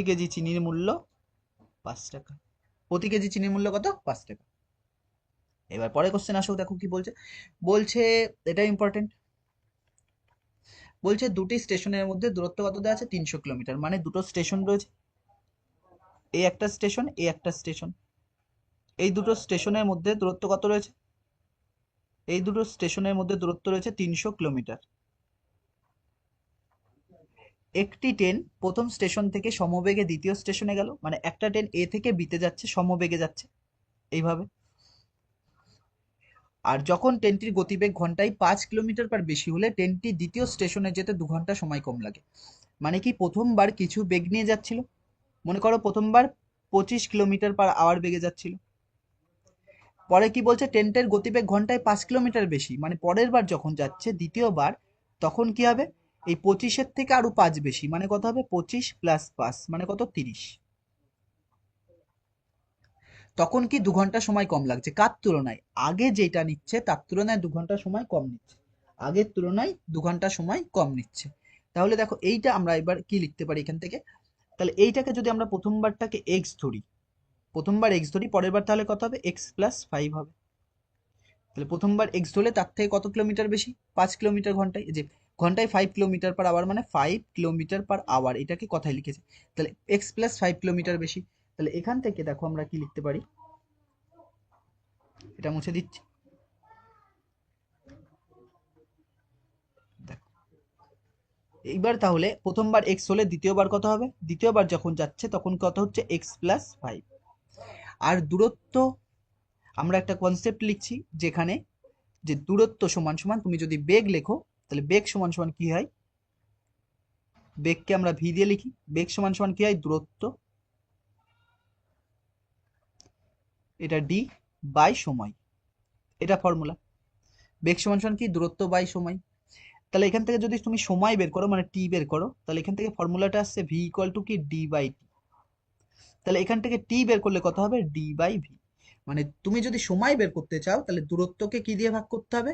A: কেজি চিনির মূল্য 5 টাকা। প্রতি কেজি চিনির মূল্য কত 5 টাকা। এবার পরে কোশ্চেন আসো, দেখো কি বলছে। বলছে এটা ইম্পর্টেন্ট, বলছে দুটি স্টেশনের মধ্যে দূরত্ব কত দেওয়া আছে 300 কিলোমিটার, মানে দুটো স্টেশন রয়েছে, এই একটা স্টেশন এই একটা স্টেশন। এই দুটো স্টেশনের মধ্যে দূরত্ব কত রয়েছে, এই দুটো স্টেশনের মধ্যে দূরত্ব রয়েছে 300 কিলোমিটার। একটি ট্রেন প্রথম স্টেশন থেকে সমবেগে দ্বিতীয় স্টেশনে গেল, মানে একটা ট্রেন এ থেকে বিতে যাচ্ছে, সমবেগে যাচ্ছে এইভাবে। আর যখন ট্রেনটির গতিবেগ ঘন্টায় 5 কিলোমিটার পার বেশি হলে ট্রেনটি দ্বিতীয় স্টেশনে যেতে 2 ঘন্টা সময় কম লাগে। মানে কি, প্রথমবার কিছু বেগ নিয়ে যাচ্ছিল, মনে করো প্রথমবার 25 কিলোমিটার পার আওয়ার বেগে যাচ্ছিল, পরে কি বলছে ট্রেনটার গতিবেগ ঘন্টায় 5 কিলোমিটার বেশি, মানে পরের বার যখন যাচ্ছে দ্বিতীয়বার, তখন কি হবে, এই 25-এর থেকে আরো 5 বেশি, মানে কত হবে 25 প্লাস 5 মানে কত 30। তখন কি 2 ঘন্টা সময় কম লাগছে, কার তুলনায়, আগে যেটা নিচ্ছে তার তুলনায় 2 ঘন্টা সময় কম নিচ্ছে, আগের তুলনায় 2 ঘন্টা সময় কম নিচ্ছে। তাহলে দেখো এইটা আমরা এবার কি লিখতে পারি এখান থেকে, তাহলে এইটাকে যদি আমরা প্রথমবারটাকে এক্স ধরি, প্রথমবার এক্স ধরি, পরের বার তাহলে কত হবে এক্স প্লাস 5 হবে। তাহলে প্রথমবার এক্স ধরলে তার থেকে কত কিলোমিটার বেশি, 5 কিলোমিটার ঘন্টায়, এই যে ঘন্টায় 5 কিলোমিটার পার আওয়ার, মানে 5 কিলোমিটার পার আওয়ার, এটাকে কথায় লিখেছে। তাহলে এক্স প্লাস 5 কিলোমিটার বেশি। তাহলে এখান থেকে দেখো আমরা কি লিখতে পারি, এটা মুছে দিচ্ছি, দেখো এইবার তাহলে প্রথমবার এক্স হলে দ্বিতীয়বার কত হবে, দ্বিতীয়বার যখন যাচ্ছে তখন কত হচ্ছে এক্স প্লাস 5। আর দূরত্ব আমরা একটা কনসেপ্ট লিখছি, যেখানে যে দূরত্ব সমান সমান তুমি যদি বেগ লেখো, তাহলে বেগ সমান সমান কি হয়, বেগকে আমরা ভি দিয়ে লিখি, বেগ সমান সমান কি হয় দূরত্ব, এটা ডি বাই সময়, এটা ফর্মুলা। বেগ সমান সমান কি দূরত্ব বাই সময়। তাহলে এখান থেকে যদি তুমি সময় বের করো মানে টি বের করো, তাহলে এখান থেকে ফর্মুলাটা আসছে ভি ইকুয়াল টু কি ডি বাই টি। তাহলে এখান থেকে টি বের করলে কত হবে ডি বাই ভি। মানে তুমি যদি সময় বের করতে চাও তাহলে দূরত্বকে কি দিয়ে ভাগ করতে হবে,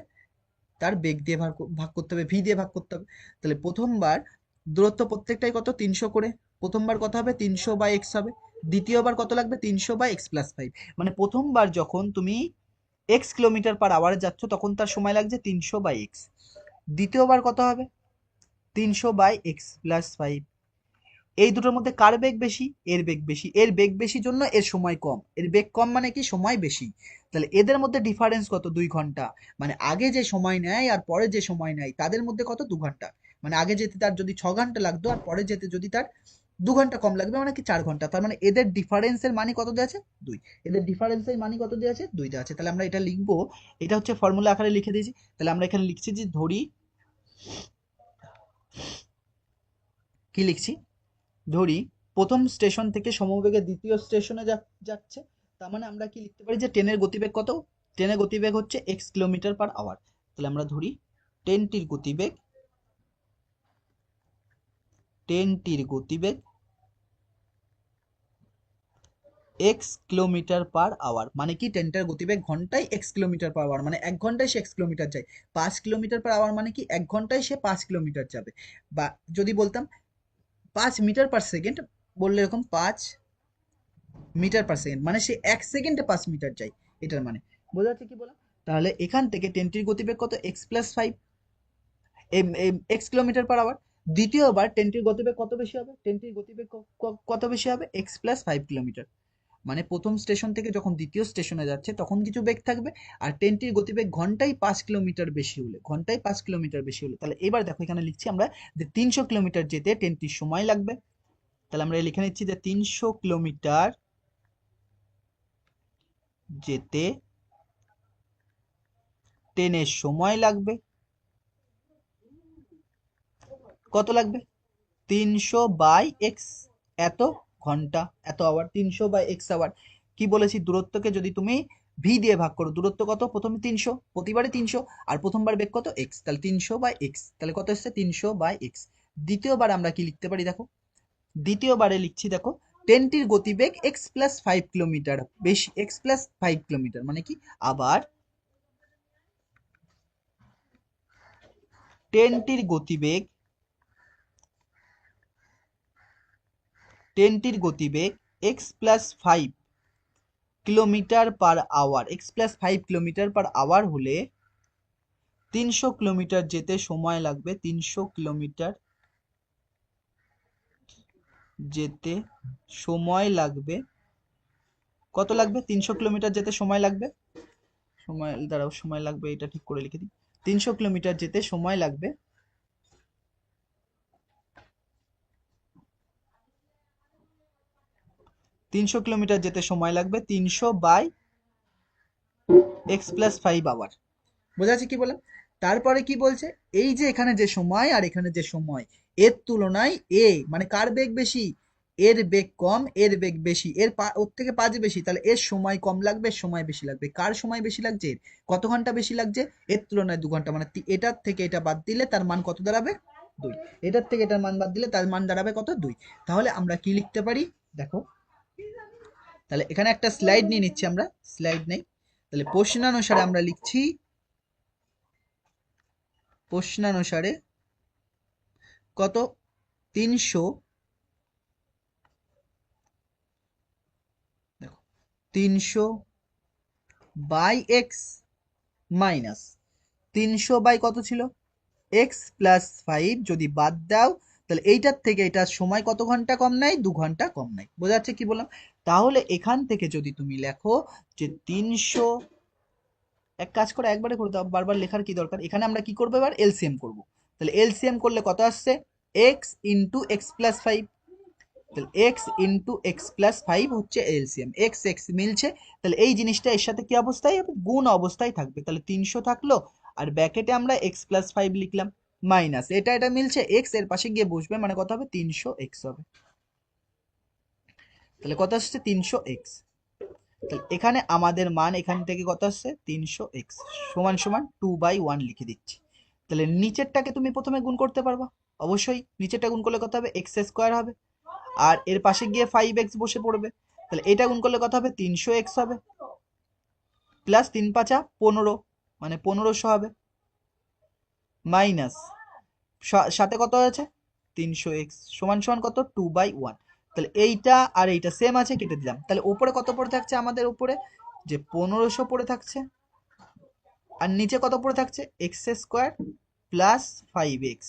A: তার বেগ দিয়ে ভাগ করতে হবে, ভি দিয়ে ভাগ করতে হবে। তাহলে প্রথমবার দূরত্ব প্রত্যেকটাই কত 300 করে, প্রথমবার কত হবে 300 বাই এক্স হবে, দ্বিতীয়বার কত লাগবে 300 বাই এক্স প্লাস 5। মানে প্রথমবার যখন তুমি এক্স কিলোমিটার পার আওয়ারে যাচ্ছ তখন তার সময় লাগছে 300 বাই এক্স, দ্বিতীয়বার কত হবে 300 বাই এক্স প্লাস 5। এই দুটোর মধ্যে কার বেগ বেশি, এর বেগ বেশি, এর বেগ বেশি জন্য এর সময় কম, এর বেগ কম মানে কি সময় বেশি। তাহলে এদের মধ্যে ডিফারেন্স কত 2 ঘন্টা, মানে আগে যে সময় নেয় আর পরে যে সময় নেয় তাদের মধ্যে কত 2 ঘন্টা। মানে আগে যেতে তার যদি 6 ঘন্টা লাগতো আর পরে যেতে যদি তার 2 ঘন্টা কম লাগবে, মানে কি 4 ঘন্টা। তার মানে এদের ডিফারেন্সের মানে কত দেওয়া আছে 2, এদের ডিফারেন্সের মানে কত দেওয়া আছে 2 দেওয়া আছে। তাহলে আমরা এটা লিখবো, এটা হচ্ছে ফর্মুলা আকারে লিখে দিয়েছি। তাহলে আমরা এখানে লিখছি যে ধরি, কি লিখছি, ধরি প্রথম স্টেশন থেকে সমবেগে দ্বিতীয় স্টেশনে যাচ্ছে। তার মানে আমরা কি লিখতে পারি যে ট্রেনের গতিবেগ কত, ট্রেনের গতিবেগ হচ্ছে এক্স কিলোমিটার পার আওয়ার। তাহলে আমরা ধরি ট্রেনটির গতিবেগ, ট্রেনটির গতিবেগ এক্স কিলোমিটার পার আওয়ার, মানে কি ট্রেনটার গতিবেগ ঘন্টায় এক্স কিলোমিটার পার আওয়ার, মানে 1 ঘন্টায় সে এক্স কিলোমিটার যায়। 5 কিলোমিটার পার আওয়ার মানে কি 1 ঘন্টায় সে 5 কিলোমিটার যাবে। বা যদি বলতাম 5 মিটার পার সেকেন্ড, বললে এরকম 5 মিটার পার সেকেন্ড, মানে সে 1 সেকেন্ডে 5 মিটার যায়, এটার মানে বোঝা যাচ্ছে কি বলা। তাহলে এখান থেকে ট্রেনটির গতিবেগ কত x plus 5 x kilometre per hour. দ্বিতীয়বার ট্রেনটির গতিবেগ কত বেশি হবে, ট্রেনটির গতিবেগ কত বেশি হবে এক্স প্লাস 5 কিলোমিটার। মানে প্রথম স্টেশন থেকে যখন দ্বিতীয় স্টেশনে যাচ্ছে তখন কিছু বেগ থাকবে, আর ট্রেনটির গতিবেগ ঘন্টায় 5 কিলোমিটার বেশি হলে, ঘন্টায় 5 কিলোমিটার বেশি হলে, তাহলে এবার দেখো এখানে লিখছি আমরা যে 300 কিলোমিটার যেতে ট্রেনটির সময় লাগবে। তাহলে আমরা লিখে নিচ্ছি যে 300 কিলোমিটার যেতে ট্রেনের সময় লাগবে, কত লাগবে? 300/x, এত ঘন্টা, এত আওয়ার, 300/x আওয়ার। কি বলেছি? দূরত্বকে যদি তুমি ভি দিয়ে ভাগ করো, দূরত্ব কত? প্রথমে 300, প্রতিবারে 300, আর প্রথমবার বেগ কত? x, তাহলে 300/x, তাহলে কত এসছে? 300/x। দ্বিতীয়বার আমরা কি লিখতে পারি দেখো, দ্বিতীয়বারে লিখছি দেখো, ট্রেনটির গতিবেগ x+5 কিলোমিটার বেশি, x+5 কিলোমিটার মানে কি? আবার ট্রেনটির গতিবেগ x+5 কিলোমিটার/আওয়ার, x+5 কিলোমিটার/আওয়ার হলে 300 কিলোমিটার যেতে সময় লাগবে, 300 কিলোমিটার যেতে সময় লাগবে, কত লাগবে? 300 কিলোমিটার যেতে সময় লাগবে, সময় দাঁড়াও, সময় লাগবে, এটা ঠিক করে লিখে দিই। 300 কিলোমিটার যেতে সময় লাগবে 300 কিলোমিটার যেতে সময় লাগবে 300/x+5 আওয়ার। বোঝা যাচ্ছে কি বললাম? তারপরে কি বলছে? এই যে এখানে যে সময় আর এখানে যে সময়, এর তুলনায় এ মানে কার বেগ বেশি? এর বেগ কম, এর বেগ বেশি, ওর থেকে 5 বেশি, তাহলে এর সময় কম লাগবে, এর সময় বেশি লাগবে। কার সময় বেশি লাগছে? এর। কত ঘন্টা বেশি লাগছে? এর তুলনায় 2 ঘন্টা, মানে এটার থেকে এটা বাদ দিলে তার মান কত দাঁড়াবে? 2। এটার থেকে এটার মান বাদ দিলে তার মান দাঁড়াবে কত? 2। তাহলে আমরা কি লিখতে পারি দেখো, তাহলে এখানে একটা স্লাইড নিয়ে নিচ্ছি আমরা, স্লাইড নেই, তাহলে প্রশ্নানুসারে আমরা লিখছি, প্রশ্নানুসারে কত? 300, দেখো 300/x মাইনাস 300 কত ছিল? x+5 যদি বাদ দাও, তাহলে এইটার থেকে এটার সময় কত ঘন্টা কম নেয়? 2 ঘন্টা কম নেয়। বোঝা যাচ্ছে কি বললাম? তাহলে এখান থেকে যদি তুমি লেখো যে 300, এক কাজ করে একবারে করে দাও, বারবার লেখার কি দরকার? এখানে আমরা কি করবো? এবার এলসিএম করব। তাহলে এলসিএম করলে কত আসছে? x ইন্টু x+5, তাহলে x ইন্টু x+5 হচ্ছে এলসিএম, এক্স এক্স মিলছে, তাহলে এই জিনিসটা এর সাথে কি অবস্থায় হবে? গুণ অবস্থায় থাকবে। তাহলে 300 থাকলো, আর ব্যাকেটে আমরা x+5 লিখলাম, মাইনাস এটা এটা মিলছে, x এর পাশে গিয়ে বসবে, মানে কত হবে? 300x হবে। তাহলে কত আসছে? 300x। তাহলে এখানে আমাদের মান এখান থেকে কত আসছে? 300x সমান সমান 2/1 লিখে দিচ্ছি। তাহলে নিচেরটাকে তুমি প্রথমে গুণ করতে পারবা, অবশ্যই নিচেরটা গুণ করলে কত হবে? x² হবে, আর এর পাশে গিয়ে 5x বসে পড়বে, তাহলে এটা গুণ করলে কত হবে? 300x হবে, প্লাস 3×5 = 15, মানে 1500 হবে, মাইনাস সাথে কত হয়েছে? 300x সমান সমান কত? 2/1। তাহলে এইটা আর এইটা সেম আছে, কেটে দিলাম। তাহলে উপরে কত পড়ে থাকছে আমাদের? উপরে যে 1500 পড়ে থাকছে, আর নিচে কত পড়ে থাকছে? x² প্লাস 5x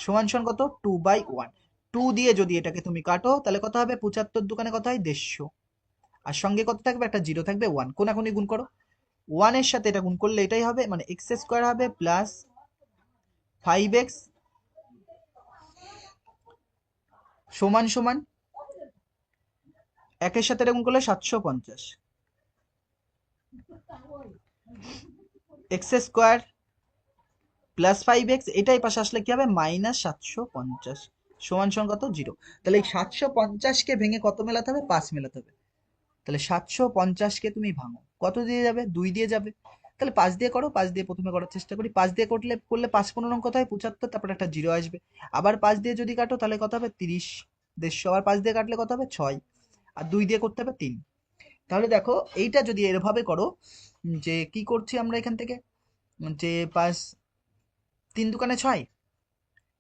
A: সমান সমান কত? 2/1। 2 দিয়ে যদি এটাকে তুমি কাটো, তাহলে কত হবে? 75 দোকানে কত হয়? 150, আর সঙ্গে কত থাকবে? একটা জিরো থাকবে, 1। কোনাকুনি গুণ করো, 1 এর সাথে এটা গুণ করলে এটাই হবে, মানে x² হবে প্লাস 5x সমান সমান, একের সাথে এটা গুণ করলে 750, x² প্লাস 5x, এটাই পাশে আসলে কি হবে? -750 সমান সমান কত? 0। তাহলে এই 750কে ভেঙে কত মেলাতে হবে? 5 মেলাতে হবে। তাহলে 750কে তুমি ভাঙো, কত দিয়ে যাবে? 2 দিয়ে যাবে। তাহলে 5 দিয়ে করো, 5 দিয়ে প্রথমে করার চেষ্টা করি, 5 দিয়ে করলে 5×15 কত হয়? 75, তারপর একটা 0 আসবে। আবার 5 দিয়ে যদি কাটো তাহলে কত হবে? 30, 150, আবার 5 দিয়ে কাটলে কত হবে? 6, আর 2 দিয়ে করতে হবে 3। তাহলে দেখো এইটা যদি এভাবে করো, যে কি করছি আমরা এখান থেকে, যে 5 3 দোকানে 6,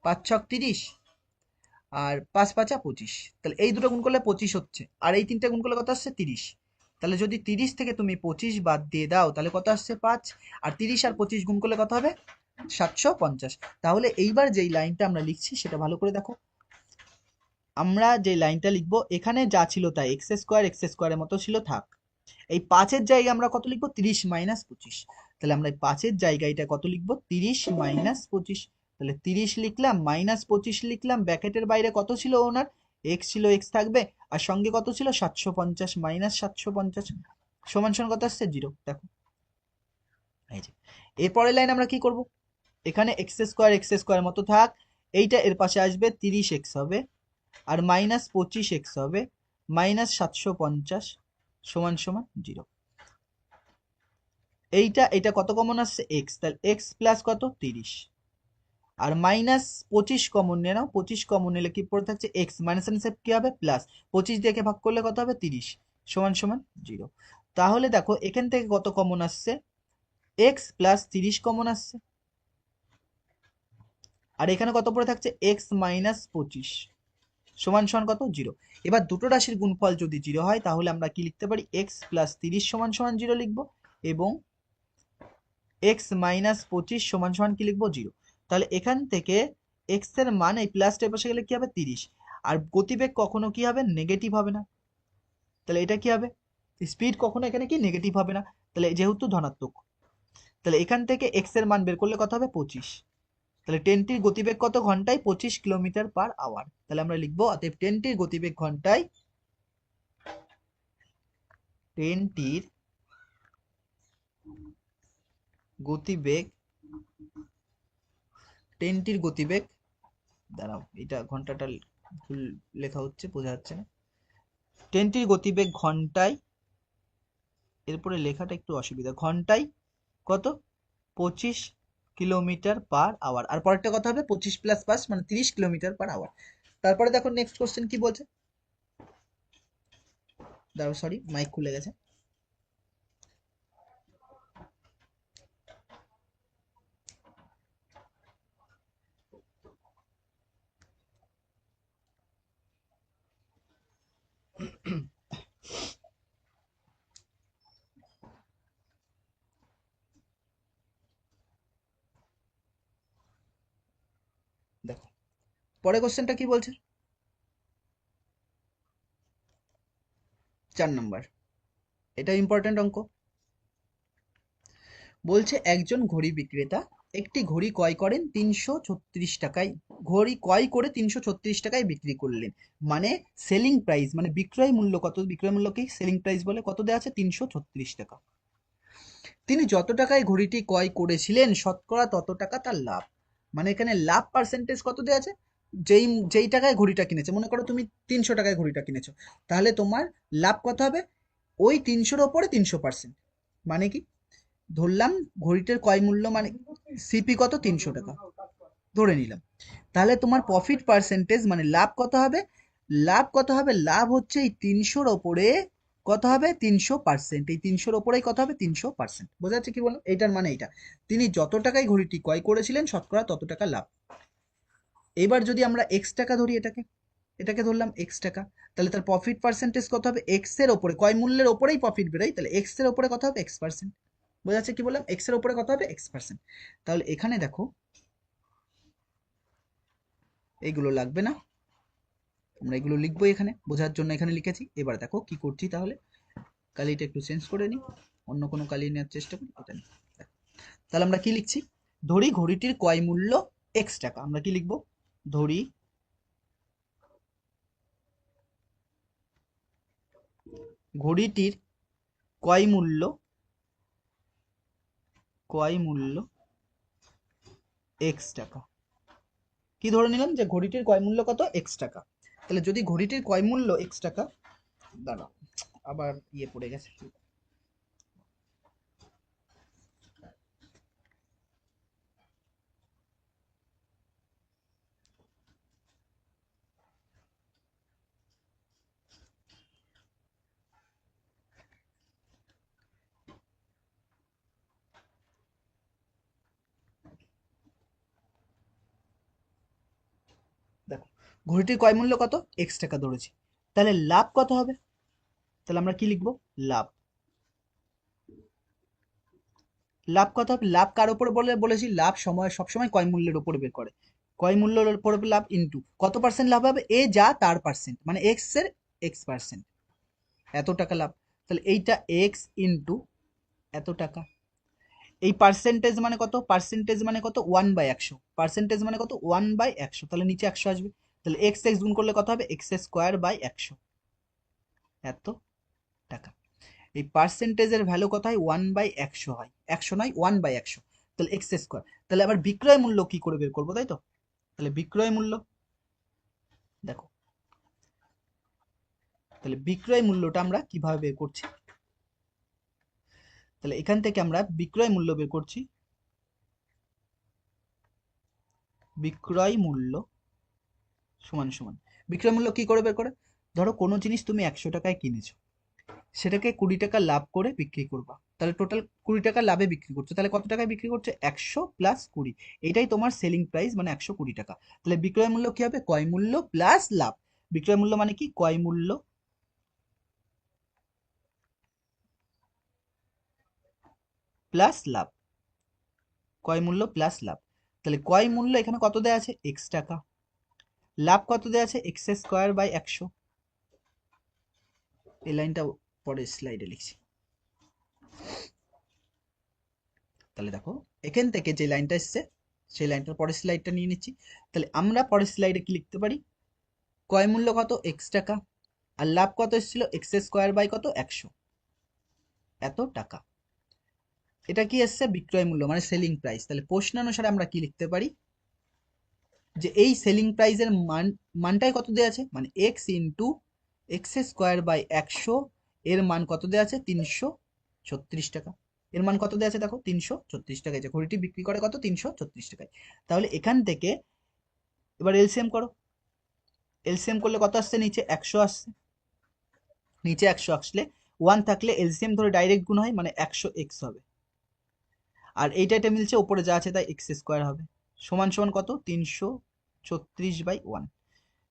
A: 5×6 = 30, আর 5×5 = 25। তাহলে এই দুটো গুণ করলে 25 হচ্ছে, আর এই তিনটা গুণ করলে কত আসছে? 30। তাহলে যদি 30 থেকে তুমি 25 বাদ দিয়ে দাও, তাহলে কত আসছে? 5। আর 30 আর 25 গুণ করলে কত হবে? 750। তাহলে এইবার যেই লাইনটা আমরা লিখছি সেটা ভালো করে দেখো, আমরা যে লাইনটা লিখবো এখানে যা ছিল তাই এক্স স্কোয়ারের মতো ছিল থাক। এই 5-এর জায়গায় আমরা কত লিখবো? 30 মাইনাস 25। তাহলে আমরা এই 5-এর জায়গায় এটা কত লিখবো? 30 মাইনাস 25। তাহলে 30 লিখলাম, মাইনাস 25 লিখলাম, ব্র্যাকেটের বাইরে কত ছিল ওনার? এক্স ছিল, এক্স থাকবে, আর সঙ্গে কত ছিল? 750 মাইনাস 750 সমান সমান কত আসছে? 0। দেখো এই যে এরপরের লাইন আমরা কি করব? এখানে এক্স স্কোয়ার মতো থাক, এইটা এর পাশে আসবে, 30x হবে, আর মাইনাস 25x হবে, মাইনাস 750 সমান সমান 0। এইটা এটা কত কমন আসছে? এক্স, তাহলে এক্স প্লাস কত? 30। আর মাইনাস 25 কমন নিয়ে নাও, 25 কমন নিলে কি পড়ে থাকছে? এক্স মাইনাস এর কি হবে? প্লাস 25 দিয়ে ভাগ করলে কত হবে? 30 সমান সমান 0। তাহলে দেখো এখান থেকে কত কমন আসছে? এক্স প্লাস 30 কমন আসছে, আর এখানে কত পড়ে থাকছে? এক্স মাইনাস 25 সমান সমান কত? 0। এবার দুটো রাশির গুণফল যদি 0 হয় তাহলে আমরা কি লিখতে পারি? এক্স প্লাস 30 সমান সমান 0 লিখবো, এবং এক্স মাইনাস 25 সমান সমান কি লিখবো? 0। তাহলে এখান থেকে এক্স এর মান এই প্লাসটা পাশে গেলে কি হবে? 30। আর গতিবেগ কখনো কি হবে? নেগেটিভ হবে না। তাহলে এটা কি হবে? স্পিড কখনো এখানে কি নেগেটিভ হবে না, তাহলে যেহেতু ধনাত্মক, তাহলে এখান থেকে এক্স এর মান বের করলে কত হবে? 25। তাহলে ট্রেনটির গতিবেগ কত ঘন্টায়? 25 কিলোমিটার পার আওয়ার। তাহলে আমরা লিখবো অতএব ট্রেনটির গতিবেগ ঘন্টায়, ট্রেনটির গতিবেগ, ট্রেনটির গতিবেগ, দাঁড়াও এটা ঘন্টাটা ভুল লেখা হচ্ছে, বোঝা যাচ্ছে না। ট্রেনটির গতিবেগ ঘন্টায়, এরপরে লেখাটা একটু অসুবিধা, ঘন্টায় কত? 25 কিলোমিটার পার আওয়ার। আর পরেরটা কত হবে? 25 প্লাস 5 মানে 30 কিলোমিটার পার আওয়ার। তারপরে দেখো নেক্সট কোশ্চেন কি বলছে, দাঁড়াও সরি মাইক খুলে গেছে। দেখো পরের কোশ্চেনটা কি বলছে, 4 নম্বর, এটা ইম্পর্টেন্ট অঙ্ক। বলছে একজন ঘড়ি বিক্রেতা একটি ঘড়ি ক্রয় করেন 336 টাকায়, ঘড়ি ক্রয় করে 336 টাকায় বিক্রি করলেন। মানে সেলিং প্রাইস মানে বিক্রয় মূল্য কত? বিক্রয় মূল্য কি সেলিং প্রাইস বলে, কত দেওয়া আছে? 336 টাকা। তিনি যত টাকায় ঘড়িটি ক্রয় করেছিলেন শতকরা তত টাকা তার লাভ। মানে এখানে লাভ পার্সেন্টেজ কত দেওয়া আছে? যেই যেই টাকায় ঘড়িটা কিনেছে, মনে করো তুমি 300 টাকায় ঘড়িটা কিনেছো, তাহলে তোমার লাভ কত হবে? ওই 300-র ওপরে 300%। মানে কি, ধরলাম ঘড়িটার ক্রয় মূল্য মানে সিপি কত? 300 টাকা ধরে নিলাম। তাহলে তোমার প্রফিট পার্সেন্টেজ মানে লাভ কত হবে? লাভ কত হবে? লাভ হচ্ছে এই 300-র ওপরে কত হবে? 300%। এই 300-র ওপরেই কত হবে? 300%। বোঝা যাচ্ছে কি বললাম? এইটার মানে এইটা, তিনি যত টাকায় ঘড়িটি ক্রয় করেছিলেন শতকরা তত টাকা লাভ। এবার যদি আমরা এক্স টাকা ধরি, এটাকে এটাকে ধরলাম এক্স টাকা, তাহলে তার প্রফিট পার্সেন্টেজ কত হবে? এক্স এর ওপরে, ক্রয় মূল্যের ওপরেই প্রফিট বেরোয়, তাহলে এক্স এর ওপরে কত হবে? X%। বোঝা যাচ্ছে কি বললাম? এক্স এর ওপরে কত হবে? X%। তাহলে এখানে দেখো এইগুলো লাগবে না, আমরা এগুলো লিখবো এখানে বোঝার জন্য, এখানে লিখেছি। এবার দেখো কি করছি, তাহলে কালিটা একটু চেঞ্জ করে নিই, অন্য কোনো কালি নেওয়ার চেষ্টা করি, এটা নিই। দেখো, তাহলে আমরা কি লিখছি? ধরি ঘড়িটির ক্রয় মূল্য এক্স টাকা, আমরা কি লিখবো? ধরি ঘড়িটির ক্রয় মূল্য, ক্রয় মূল্য এক্স টাকা। কি ধরে নিলাম? যে ঘড়িটির ক্রয় মূল্য কত? এক্স টাকা। তাহলে যদি ঘড়িটির ক্রয় মূল্য এক্স টাকা, দাঁড়াও আবার ইয়ে পড়ে গেছে, দেখো ঘড়িটির ক্রয় মূল্য কত? এক্স টাকা ধরেছি, তাহলে লাভ কত হবে? তাহলে আমরা কি লিখবো? লাভ। লাভ কত হবে? লাভ কার উপরে বলেছি? লাভ সময় সবসময় ক্রয় মূল্যের উপরে বের করে। ক্রয় মূল্যর উপর লাভ ইন্টু কত পার্সেন্ট লাভ হবে, এ যা তার পার্সেন্ট, মানে এক্স এর এক্স পার্সেন্ট, এত টাকা লাভ। তাহলে এইটা এক্স ইন্টু এত টাকা। এই পার্সেন্টেজ মানে কত, পার্সেন্টেজ মানে কত 1/100, পার্সেন্টেজ মানে কত 1/100, তাহলে নিচে 100 আসবে। তাহলে এক্স এক্স গুণ করলে কত হবে, এক্স স্কোয়ার বাই 100, এত টাকা। এই পার্সেন্টেজের ভ্যালু কত হয়, 1/100 হয়, 100 নয় 1/100, তাহলে এক্স স্কোয়ার। তাহলে আবার বিক্রয় মূল্য কি করে বের করবো, তাই তো? তাহলে বিক্রয় মূল্য দেখো, তাহলে বিক্রয় মূল্যটা আমরা কিভাবে বের করছি, তাহলে এখান থেকে আমরা বিক্রয় মূল্য বের করছি। বিক্রয় মূল্য সমান সমান, বিক্রয় মূল্য কি করে বের করে, ধরো কোনো জিনিস তুমি 100 টাকায় কিনেছো, সেটাকে 20 টাকা লাভ করে বিক্রি করবা, তাহলে টোটাল 20 টাকা লাভে বিক্রি করছো, তাহলে কত টাকায় বিক্রি করছো, 100 প্লাস 20, এটাই তোমার সেলিং প্রাইস, মানে 120 টাকা। তাহলে বিক্রয় মূল্য কি হবে, ক্রয় মূল্য প্লাস লাভ। বিক্রয় মূল্য মানে কি, ক্রয় মূল্য প্লাস লাভ, ক্রয় মূল্য প্লাস লাভ। তাহলে ক্রয় মূল্য এখানে কত দেয়া আছে, এক্স টাকা, লাভ কত দেয়া আছে, এক্স স্কোয়ার বাই 100। এই লাইনটা পরের স্লাইডে লিখছি। তাহলে দেখো এখান থেকে যে লাইনটা এসছে, সেই লাইনটার পরের স্লাইডটা নিয়ে নিচ্ছি। তাহলে আমরা পরের স্লাইডে কি লিখতে পারি, ক্রয় মূল্য কত, এক্স টাকা, আর লাভ কত এসেছিল, এক্স স্কোয়ার বাই কত 100, এত টাকা। এটা কি এসছে, বিক্রয় মূল্য মানে সেলিং প্রাইস। তাহলে প্রশ্নানুসারে আমরা কি লিখতে পারি, যে এই সেলিং প্রাইসের মানটাই কত দেওয়া আছে, মানে x into x square by 100, এর মান কত দেওয়া আছে, 336 টাকা। এর মান কত দেওয়া আছে দেখো, 336 টাকায়, যে ঘড়িটি বিক্রি করে কত, 336 টাকায়। তাহলে এখান থেকে এবার এলসিএম করো, এলসিএম করলে কত আসছে, নিচে 100 আসছে, নিচে 100 আসলে 1 থাকলে এলসিএম ধরে ডাইরেক্ট গুণ হয়, মানে 100 এক্স হবে, আর এইটা এটা মিলছে, উপরে যা আছে তাই এক্স স্কোয়ার হবে, সমান সমান কত, 336/1।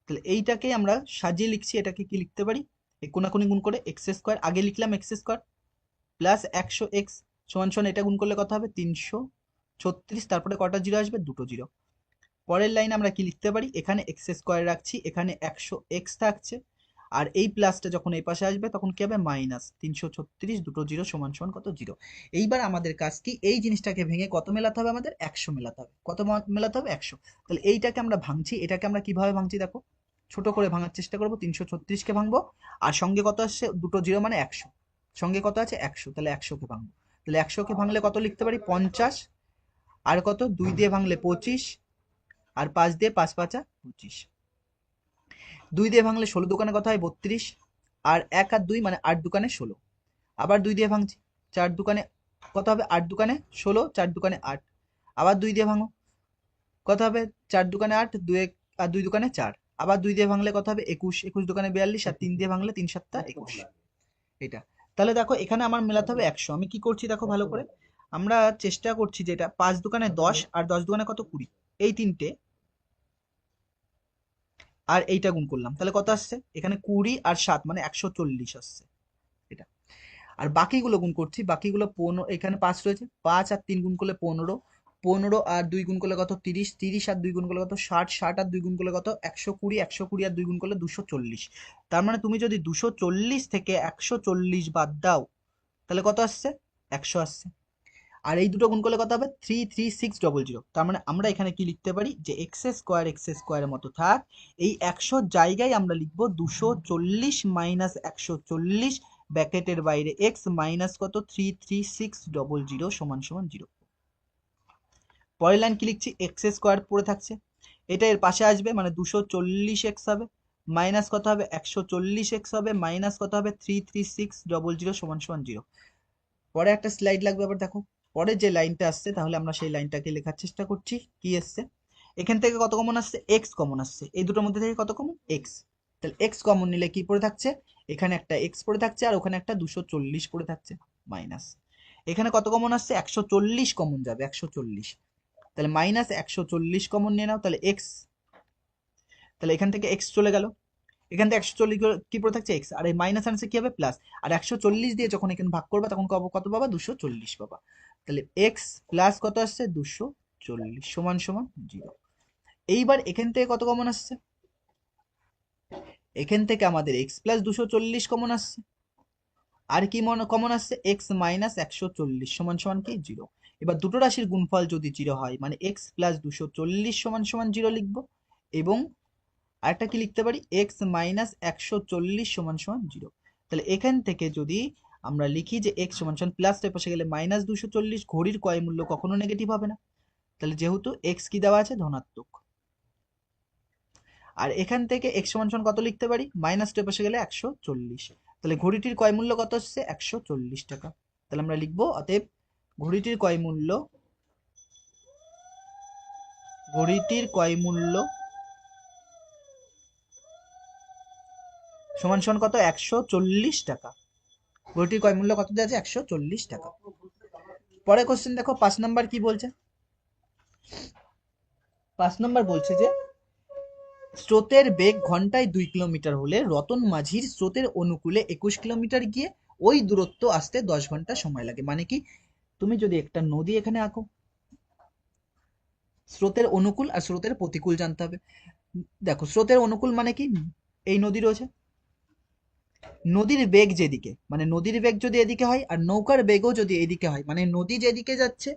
A: তাহলে এইটাকে আমরা সাজিয়ে লিখছি, এটাকে কি লিখতে পারি, এই কোনাকুনি গুণ করে এক্স স্কোয়ার, আগে লিখলাম এক্স স্কোয়ার প্লাস 100 এক্স সমান সমান, এটা গুণ করলে কত হবে, 336, তারপরে কটা জিরো আসবে, দুটো জিরো। পরের লাইন আমরা কি লিখতে পারি, এখানে এক্স স্কোয়ার রাখছি, এখানে 100 এক্স থাকছে, আর এই প্লাসটা যখন এই পাশে আসবে তখন কি হবে, মাইনাস 336, দুটো জিরো সমান সমান কত, জিরো। এইবার আমাদের কাজ কি, এই জিনিসটাকে ভেঙে কত মেলাতে হবে, আমাদের 100 মেলাতে হবে, কত মেলাতে হবে, 100। তাহলে এইটাকে আমরা ভাঙছি, এটাকে আমরা কিভাবে ভাঙছি দেখো, ছোট করে ভাঙার চেষ্টা করবো, 336কে ভাঙবো, আর সঙ্গে কত আসছে, দুটো জিরো মানে 100, সঙ্গে কত আছে 100, তাহলে 100কে ভাঙবো। তাহলে 100কে ভাঙলে কত লিখতে পারি, 50, আর কত 2 দিয়ে ভাঙলে 25, আর 5 দিয়ে 5 5 25, 2 দিয়ে ভাঙলে 16 দোকানে কত হয়, 32, আর 1 আর 2 মানে 8 দোকানে 16, আবার 2 দিয়ে ভাঙছি, 4 দোকানে কত হবে, 8 দোকানে 16, 4 দোকানে 8, আবার 2 দিয়ে ভাঙো, কত হবে, 4 দোকানে 8, 2 আর 2 দোকানে 4, আবার 2 দিয়ে ভাঙলে কত হবে, 21, 21 দোকানে 42, আর 3 দিয়ে ভাঙলে 3 7 21, এটা। তাহলে দেখো এখানে আমার মেলাতে হবে 100, আমি কি করছি দেখো ভালো করে, আমরা চেষ্টা করছি যে এটা 5 দোকানে 10, আর 10 দোকানে কত 20, এই তিনটে, আর এইটা গুণ করলাম, তাহলে কত আসছে, এখানে 20 আর 7 মানে 140 আসছে, এটা। আর বাকিগুলো গুণ করছি, বাকিগুলো 15, এখানে 5 রয়েছে, 5 আর 3 গুণ করলে 15, 15 আর 2 গুণ করলে কত, 30, 30 আর 2 গুণ করলে কত, 60, 60 আর 2 গুণ করলে কত, 120, 120 আর 2 গুণ করলে 240। তার মানে তুমি যদি 240 থেকে 140 বাদ দাও, তাহলে কত আসছে, 100 আসছে। আর এই দুটো গুণ করলে কত হবে, 33600। তার মানে আমরা এখানে কি লিখতে পারি, যে এক্স স্কোয়ারের মতো থাক, এই 100 জায়গায় আমরা লিখবো 240 মাইনাস 140, ব্র্যাকেটের বাইরে এক্স মাইনাস কত, 33600 সমান সমান 0। পরের লাইন কি লিখছি, এক্স স্কোয়ার পড়ে থাকছে, এটা এর পাশে আসবে, মানে 240 এক্স হবে, মাইনাস কত হবে, 140 এক্স হবে, মাইনাস কত হবে, 33600 সমান সমান 0। পরে একটা স্লাইড লাগবে, আবার দেখো পরে যে লাইনটা আসছে, তাহলে আমরা সেই লাইনটাকে লেখার চেষ্টা করছি, কি আসছে, এখান থেকে কত কমন আসছে, এক্স কমন আসছে, এই দুটোর মধ্যে থেকে কত কমন, এক্স। তাহলে এক্স কমন নিলে কি পড়ে থাকছে, এখানে একটা এক্স পড়ে থাকছে, আর ওখানে একটা 240 পড়ে থাকছে, মাইনাস। এখানে কত কমন আসছে, 140 কমন যাবে, 140, তাহলে মাইনাস 140 কমন নিয়ে নাও, তাহলে এক্স, তাহলে এখান থেকে এক্স চলে গেল, এখান থেকে 140 কি পড়ে থাকছে, এক্স, আর এই মাইনাস আনসে কি হবে, প্লাস, আর 140 দিয়ে যখন এখানে ভাগ করবা তখন কত পাবা, 240 পাবা। তাহলে এক্স প্লাস কত আসছে, 240 সমান সমান 0। এইবার এখান থেকে কত কমন আসছে? এখান থেকে আমাদের এক্স প্লাস 240 কমন আসছে। আর কি কমন আসছে? এক্স মাইনাস 140 সমান সমান কি 0। এবার দুটো রাশির গুণফল যদি 0 হয় মানে এক্স প্লাস 240 সমান সমান 0 লিখবো, এবং আরেকটা কি লিখতে পারি? এক্স মাইনাস 140 সমান সমান 0। তাহলে এখান থেকে যদি আমরা লিখি যে এক্স সমান সমান প্লাসটা পাশে গেলে মাইনাস 240, ঘড়ির ক্রয় মূল্য কখনো নেগেটিভ হবে না। তাহলে যেহেতু এক্স কি দেওয়া আছে? ধনাত্মক। আর এখান থেকে এক্স সমান সমান কত লিখতে পারি? মাইনাস টু পাশে গেলে 140। তাহলে ঘড়িটির ক্রয় মূল্য কত হচ্ছে? 140 টাকা। তাহলে আমরা লিখবো অতএব ঘড়িটির ক্রয় মূল্য, ঘড়িটির ক্রয় মূল্য সমান সমান কত? 140 টাকা। ঘড়িটির ক্রয় মূল্য কত দেওয়া আছে? 140 টাকা। পরে কোশ্চেন দেখো 5 নাম্বার কি বলছে। 5 নাম্বার বলছে যে স্রোতের বেগ ঘন্টায় 2 কিলোমিটার হলে রতন মাঝির স্রোতের অনুকূলে 21 কিলোমিটার গিয়ে ওই দূরত্ব আসতে 10 ঘন্টা সময় লাগে। মানে কি? তুমি যদি একটা নদী এখানে আঁকো, স্রোতের অনুকূল আর স্রোতের প্রতিকূল জানতে হবে। দেখো স্রোতের অনুকূল মানে কি? এই নদী রয়েছে, নদীর বেগ যেদিকে, মানে নদীর বেগ যদি এদিকে হয় আর নৌকার বেগও যদি এদিকে হয়, মানে নদী যেদিকে যাচ্ছে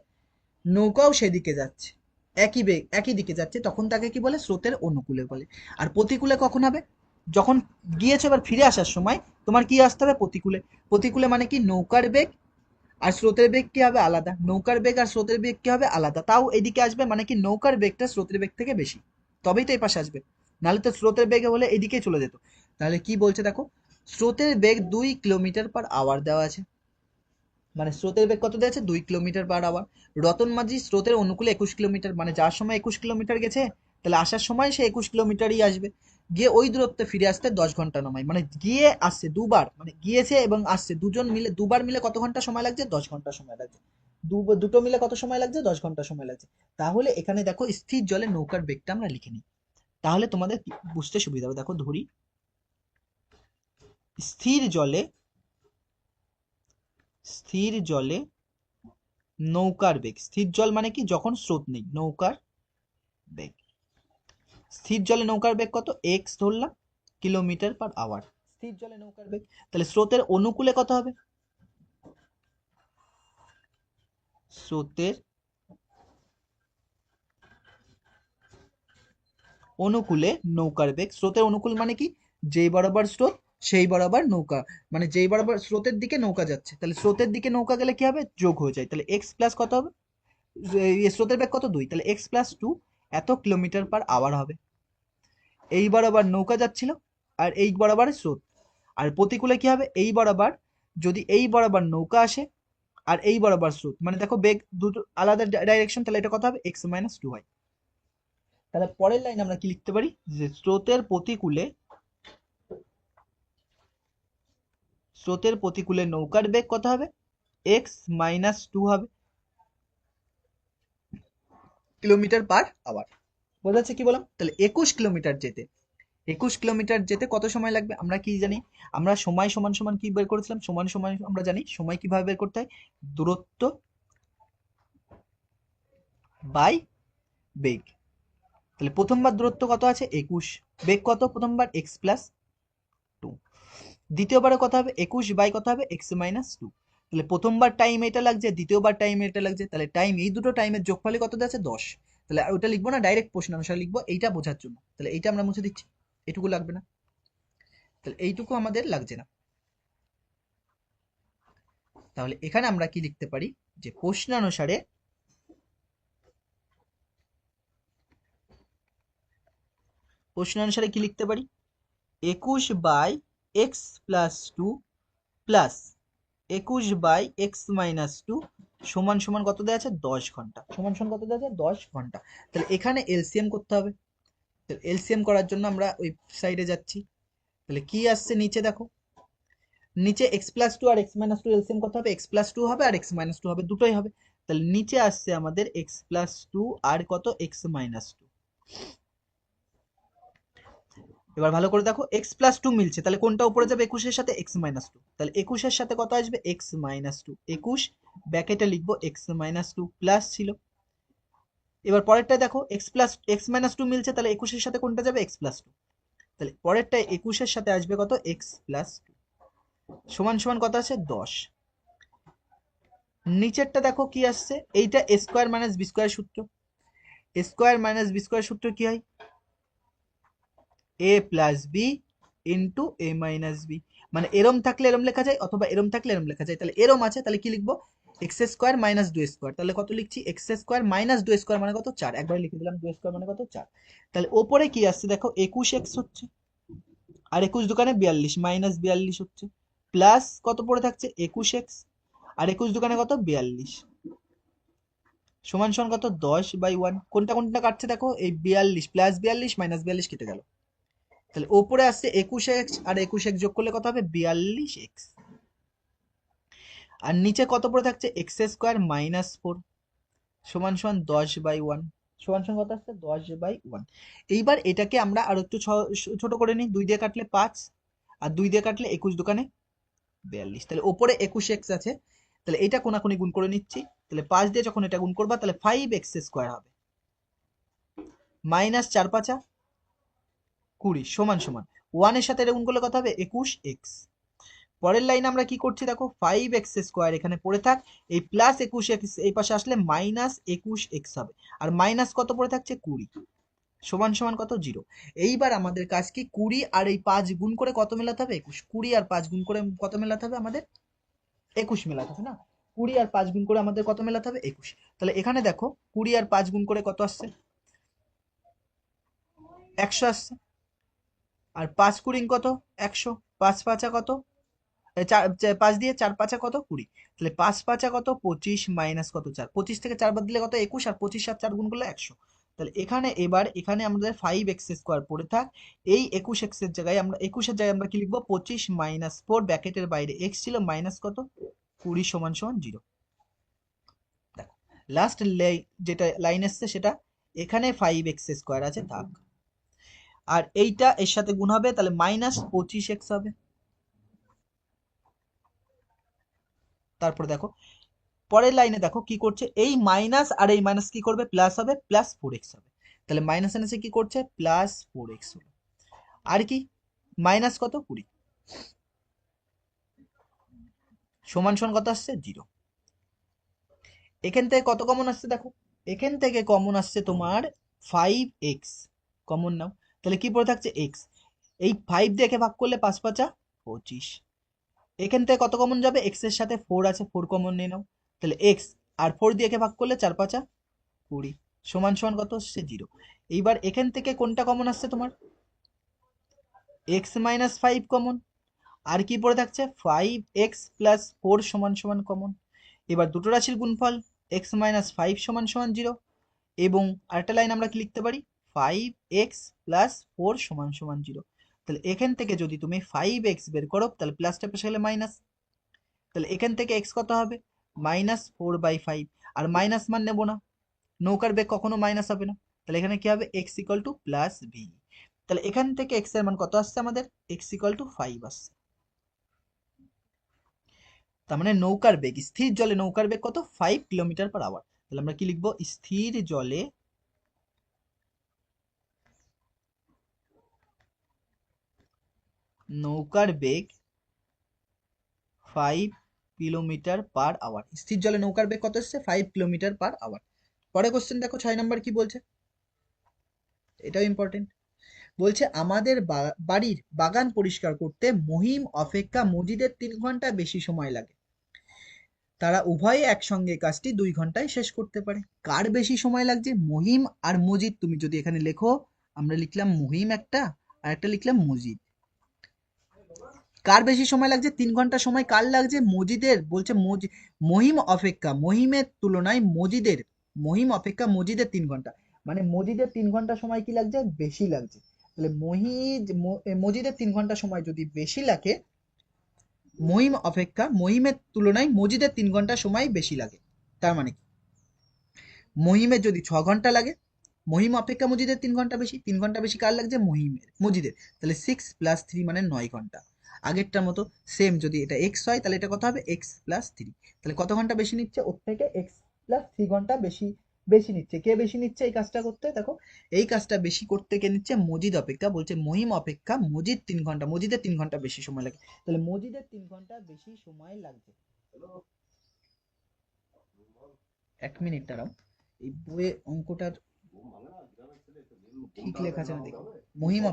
A: নৌকাও সেদিকে যাচ্ছে, একই বেগ একই দিকে যাচ্ছে, তখন তাকে কি বলে? স্রোতের অনুকূলে বলে। আর প্রতিকূলে কখন হবে? যখন গিয়েছো এবার ফিরে আসার সময় তোমার কি আসতে হবে? প্রতিকূলে। প্রতিকূলে মানে কি? নৌকার বেগ আর স্রোতের বেগ কি হবে? আলাদা। নৌকার বেগ আর স্রোতের বেগ কি হবে? আলাদা। তাও এদিকে আসবে, মানে কি? নৌকার বেগটা স্রোতের বেগ থেকে বেশি, তবেই তো এই পাশে আসবে। নাহলে তো স্রোতের বেগে হলে এদিকে চলে যেত। তাহলে কি বলছে দেখো, স্রোতের বেগ 2 কিলোমিটার/আওয়ার দেওয়া আছে। মানে স্রোতের বেগ কত দেওয়া আছে? 2 কিলোমিটার/আওয়ার। রতন মাঝি স্রোতের অনুকূলে 21 কিলোমিটার, মানে যার সময় 21 কিলোমিটার গেছে, তাহলে আসার সময় সে 21 কিলোমিটারই আসবে। গিয়ে ওই দূরত্বে ফিরে আসতে 10 ঘন্টা নয়, মানে গিয়ে আসছে দুবার, মানে গিয়েছে এবং আসছে দুজন মিলে, দুবার মিলে কত ঘন্টা সময় লাগছে? 10 ঘন্টা সময় লাগছে। দুটো মিলে কত সময় লাগছে? 10 ঘন্টা সময় লাগছে। তাহলে এখানে দেখো স্থির জলে নৌকার বেগটা আমরা লিখে নিই, তাহলে তোমাদের বুঝতে সুবিধা হবে। দেখো ধরি, স্থির জলে, স্থির জলে নৌকার বেগ। স্থির জল মানে কি? যখন স্রোত নেই, নৌকার বেগ। স্থির জলে নৌকার বেগ কত? এক্স ধরলাম, কিলোমিটার/আওয়ার। স্থির জলে নৌকার বেগ। তাহলে স্রোতের অনুকূলে কত হবে? স্রোতের অনুকূলে নৌকার বেগ। স্রোতের অনুকূল মানে কি? যেই বরাবর স্রোত সেই বরাবর নৌকা, মানে যেই বরাবর স্রোতের দিকে নৌকা যাচ্ছে, তাহলে স্রোতের দিকে নৌকা গেলে কি হবে? যোগ হয়ে যায়। তাহলে এক্স প্লাস কত হবে? স্রোতের বেগ কত? 2, তাহলে এক্স প্লাস 2 এত কিলোমিটার/আওয়ার হবে। এই বরাবর নৌকা যাচ্ছিল আর এই বরাবর স্রোত। আর প্রতিকূলে কি হবে? এই বরাবর, যদি এই বরাবর নৌকা আসে আর এই বরাবর স্রোত, মানে দেখো বেগ দুটো আলাদা ডাইরেকশন, তাহলে এটা কত হবে? এক্স মাইনাস 2 হয়। তাহলে পরের লাইন আমরা কি লিখতে পারি? যে স্রোতের প্রতিকূলে, স্রোতের প্রতিকূলে নৌকার বেগ কত হবে? এক্স মাইনাস 2 হবে কিলোমিটার/আওয়ার। বোঝা যাচ্ছে কি বললাম? তাহলে 21 কিলোমিটার যেতে, 21 কিলোমিটার যেতে কত সময় লাগবে? আমরা কি জানি? আমরা সময় সমান সমান কি বের করেছিলাম? সমান সমান আমরা জানি সময় কিভাবে বের করতে হয়? দূরত্ব বাই বেগ। তাহলে প্রথমবার দূরত্ব কত আছে? 21। বেগ কত প্রথমবার? X plus 2। দ্বিতীয়বারে কত হবে? 21 বাই কত হবে? X minus 2। তাহলে প্রথমবার টাইম এটা লাগছে, দ্বিতীয়বার টাইম এটা লাগছে, তাহলে টাইম, এই দুটো টাইমের যোগফলে কত আছে? 10। তাহলে ওটা লিখবো না, ডাইরেক্ট প্রশ্ন অনুসারে লিখবো, এইটা বোঝার জন্য। তাহলে এইটা আমরা মুছে দিচ্ছি, এটুকু লাগবে না। তাহলে এইটুকু আমাদের লাগছে না। তাহলে এখানে আমরা কি লিখতে পারি? যে প্রশ্নানুসারে, প্রশ্নানুসারে কি লিখতে পারি? 21 by x plus 2 plus 21 by x minus 2 সমান সমান কত দেওয়া আছে? 10 ঘন্টা। সমান সমান কত দেওয়া আছে? 10 ঘন্টা। তাহলে এখানে এলসিএম করতে হবে। তাহলে এলসিএম করার জন্য আমরা ওই সাইডে যাচ্ছি। তাহলে কি আসছে নিচে? দেখো নিচে এক্স প্লাস 2 আর এক্স মাইনাস 2 এলসিএম করতে হবে। এক্স প্লাস 2 হবে আর এক্স মাইনাস 2 হবে, দুটোই হবে। তাহলে নিচে আসছে আমাদের এক্স প্লাস 2 আর কত? X minus 2। এবার ভালো করে দেখো, এক্স প্লাস 2 মিলছে, তাহলে কোনটা উপরে যাবে? 21-এর সাথে এক্স মাইনাস 2। তাহলে 21-এর সাথে কত আসবে? X minus 2। 21 ব্যাকেটে লিখবো এক্স মাইনাস 2 প্লাস ছিল এবার পরেরটা দেখো এক্স মাইনাস টু মিলছে, তাহলে 21-এর সাথে কোনটা যাবে? X plus two. তাহলে পরেরটা 21-এর সাথে আসবে কত? এক্স প্লাস টু সমান সমান কত আছে? 10। নিচেরটা দেখো কি আসছে, এইটা এ স্কোয়ার মাইনাস বি স্কোয়ার সূত্র। এ স্কোয়ার মাইনাস বি স্কোয়ার সূত্র কি হয়? এ প্লাস বি ইন্টু এ মাইনাস বি। মানে এরম থাকলে এরম লেখা যায়, অথবা এরম থাকলে এরম লেখা যায়। তাহলে এরম আছে, তাহলে কি লিখবো? X square minus two square. তাহলে কত লিখছি? X square minus two square মানে কত? 4। একবার লিখে দিলাম, টু স্কোয়ার মানে কত? 4। তাহলে ওপরে কি আসছে দেখো, 21 হচ্ছে, আর 21 দোকানে 42, মাইনাস 42 হচ্ছে, প্লাস কত পড়ে থাকছে? 21 আর 21 দোকানে কত? 42 সমান সমান কত? 10/1। কোনটা কোনটা কাটছে দেখো, এই 42 প্লাস 42 মাইনাস 42 কেটে গেল। তাহলে ওপরে আসছে 21x, আর 21x যোগ করলে কত হবে? 42x। আর নিচে কত পড়ে থাকছে? এক্স স্কোয়ার মাইনাস 4 সমান সমান 10/1 সমান সমান কত আসছে? 10/1। এইবার এটাকে আমরা আরো একটু ছোট করে নিই। 2 দিয়ে কাটলে 5, আর 2 দিয়ে কাটলে 21 দোকানে 42। তাহলে ওপরে 21x আছে, তাহলে এটা কোনাকুনি গুণ করে নিচ্ছি। তাহলে 5 দিয়ে যখন এটা গুণ করবা, তাহলে 5x স্কোয়ার হবে, মাইনাস 4×5 20 সমান সমান 1 এর সাথে এটা গুণ করলে কত হবে? 21x। পরের লাইনে আমরা কি করছি দেখো, 5x স্কোয়ার এখানে পড়ে থাক, এই প্লাস 21x এই পাশে আসলে মাইনাস 21x হবে, আর মাইনাস কত পড়ে থাকছে? 20 সমান সমান কত? 0। এইবার আমাদের কাজ কি? 20 আর এই 5 গুণ করে কত মেলাতে হবে? 21। 20 আর 5 গুণ করে কত মেলাতে হবে আমাদের? 21 মেলাতে হবে না? 20 আর 5 গুণ করে আমাদের কত মেলাতে হবে? 21। তাহলে এখানে দেখো 20 আর 5 গুণ করে কত আসছে? 100 আসছে। আর 5 কত? 100। 5×5 কত? 5 দিয়ে 4×5 কত? 20। তাহলে 5×5 কত? 25 মাইনাস কত? 4। 25 থেকে 4 বাদ দিলে কত? 21। আর 25 আর 4 গুণ করলে 100। তাহলে এখানে এবার এখানে আমাদের 5x স্কোয়ার পড়ে থাক, এই 21x এর জায়গায় আমরা 21 এর জায়গায় আমরা কি লিখবো? 25 মাইনাস 4 ব্র্যাকেটের বাইরে x ছিল মাইনাস কত? 20 সমান সমান 0। দেখো লাস্ট যেটা লাইন এসছে সেটা, এখানে 5x স্কোয়ার আছে থাক, আর এইটা এর সাথে গুণ হবে, তাহলে মাইনাস 25x হবে। তারপর দেখো পরের লাইনে দেখো কি করছে, এই মাইনাস আর এই মাইনাস কি করবে? প্লাস হবে, প্লাস 4x হবে। তাহলে মাইনাস এনে কি করছে? প্লাস 4x হলো। আর কি মাইনাস কত? 20 সমান সমান কত আসছে? 0। এখান থেকে কত কমন আসছে দেখো, এখান থেকে কমন আসছে তোমার 5x কমন নাও। তাহলে কি পড়ে থাকছে? x। এই 5 দিয়ে ভাগ করলে 5×5 25। এখান থেকে কত কমন যাবে? x এর সাথে 4 আছে, 4 কমন নিয়ে নাও। তাহলে x আর 4 দিয়ে ভাগ করলে 4×5 20 সমান সমান কত আসছে? 0। এইবার এখান থেকে কোনটা কমন আসছে তোমার? x minus 5 common. আর কি পড়ে থাকছে? 5x প্লাস 4 সমান সমান কমন। এবার দুটো রাশির গুণফল x মাইনাস 5 সমান সমান 0, এবং আরেকটা লাইন আমরা কি লিখতে পারি? 5x প্লাস 4 সমান সমান 0। তাহলে এখান থেকে যদি তুমি 5x বের করো, তাহলে প্লাসটা পেশে গেলে মাইনাস। তাহলে এখান থেকে x কত হবে? -4/5। আর মাইনাস মান নেবো না, নৌকার বেগ কখনো মাইনাস হবে না। তাহলে এখানে কি হবে? x equal to plus V. তাহলে এখান থেকে x এর মান কত আসছে আমাদের? x ইকুয়াল টু 5 আসছে। তার মানে নৌকার বেগ, স্থির জলে নৌকার বেগ কত? 5 কিলোমিটার/আওয়ার। তাহলে আমরা কি লিখবো? স্থির জলে নৌকার বেগ 5 কিলোমিটার/আওয়ার। স্থির জলে নৌকার বেগ কত এসছে? 5 কিলোমিটার/আওয়ার। পরে কোশ্চেন দেখো 6 নম্বর কি বলছে, এটাও ইম্পর্টেন্ট। বলছে আমাদের বাড়ির বাগান পরিষ্কার করতে মহিম অপেক্ষা মজিদের 3 ঘন্টা বেশি সময় লাগে। তারা উভয়ে একসঙ্গে কাজটি 2 ঘন্টায় শেষ করতে পারে। কার বেশি সময় লাগছে? মহিম আর মজিদ। তুমি যদি এখানে লেখো, আমরা লিখলাম মহিম একটা, আর একটা লিখলাম মজিদ। কার বেশি সময় লাগছে? 3 ঘন্টা সময় কার লাগছে? মজিদের। বলছে মহিম অপেক্ষা, মহিমের তুলনায় মজিদের, মহিম অপেক্ষা মজিদের 3 ঘন্টা, মানে মজিদের 3 ঘন্টা সময় কি লাগছে? বেশি লাগছে। তাহলে মজিদের 3 ঘন্টা সময় যদি বেশি লাগে, মহিম অপেক্ষা মহিমের তুলনায় মজিদের 3 ঘন্টা সময় বেশি লাগে। তার মানে কি? মহিমের যদি 6 ঘন্টা লাগে, মহিম অপেক্ষা মজিদের 3 ঘন্টা বেশি, 3 ঘন্টা বেশি কার লাগছে? মজিদের। তাহলে 6+3 মানে 9 ঘন্টা। আগেরটার মতো সেম, যদি এটা এক্স হয় তাহলে এটা কত হবে? x+3। তাহলে কত ঘন্টা বেশি নিচ্ছে? ওর থেকে x+3 ঘন্টা বেশি বেশি নিচ্ছে। কে বেশি নিচ্ছে এই কাজটা করতে? দেখো এই কাজটা বেশি করতে কে নিচ্ছে? মজিদ অপেক্ষা। বলছে মহিম অপেক্ষা মজিদ 3 ঘন্টা, মজিদের 3 ঘন্টা বেশি সময় লাগে। তাহলে মজিদের 3 ঘন্টা বেশি সময় লাগছে। 1 মিনিট দাঁড়াও, এই বইয়ে অঙ্কটার ঠিক লেখা আছে না দেখো। মহিম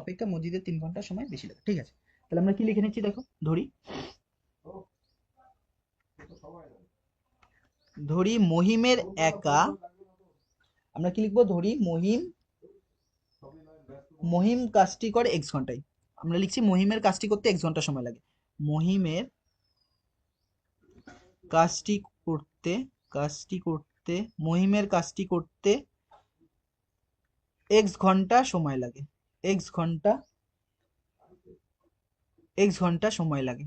A: অপেক্ষা মজিদের 3 ঘন্টা সময় বেশি লাগে, ঠিক আছে। তাহলে আমরা কি লিখে নিচ্ছি দেখো, ধরি ধরি মহিমের একা, আমরা কি লিখবো? ধরি মহিম মহিম কাজটি করে এক্স ঘন্টায়। আমরা লিখছি মহিমের কাজটি করতে এক্স ঘন্টা সময় লাগে। মহিমের কাজটি করতে কাজটি করতে মহিমের কাজটি করতে এক্স ঘন্টা সময় লাগে। এক্স ঘন্টা সময় লাগে।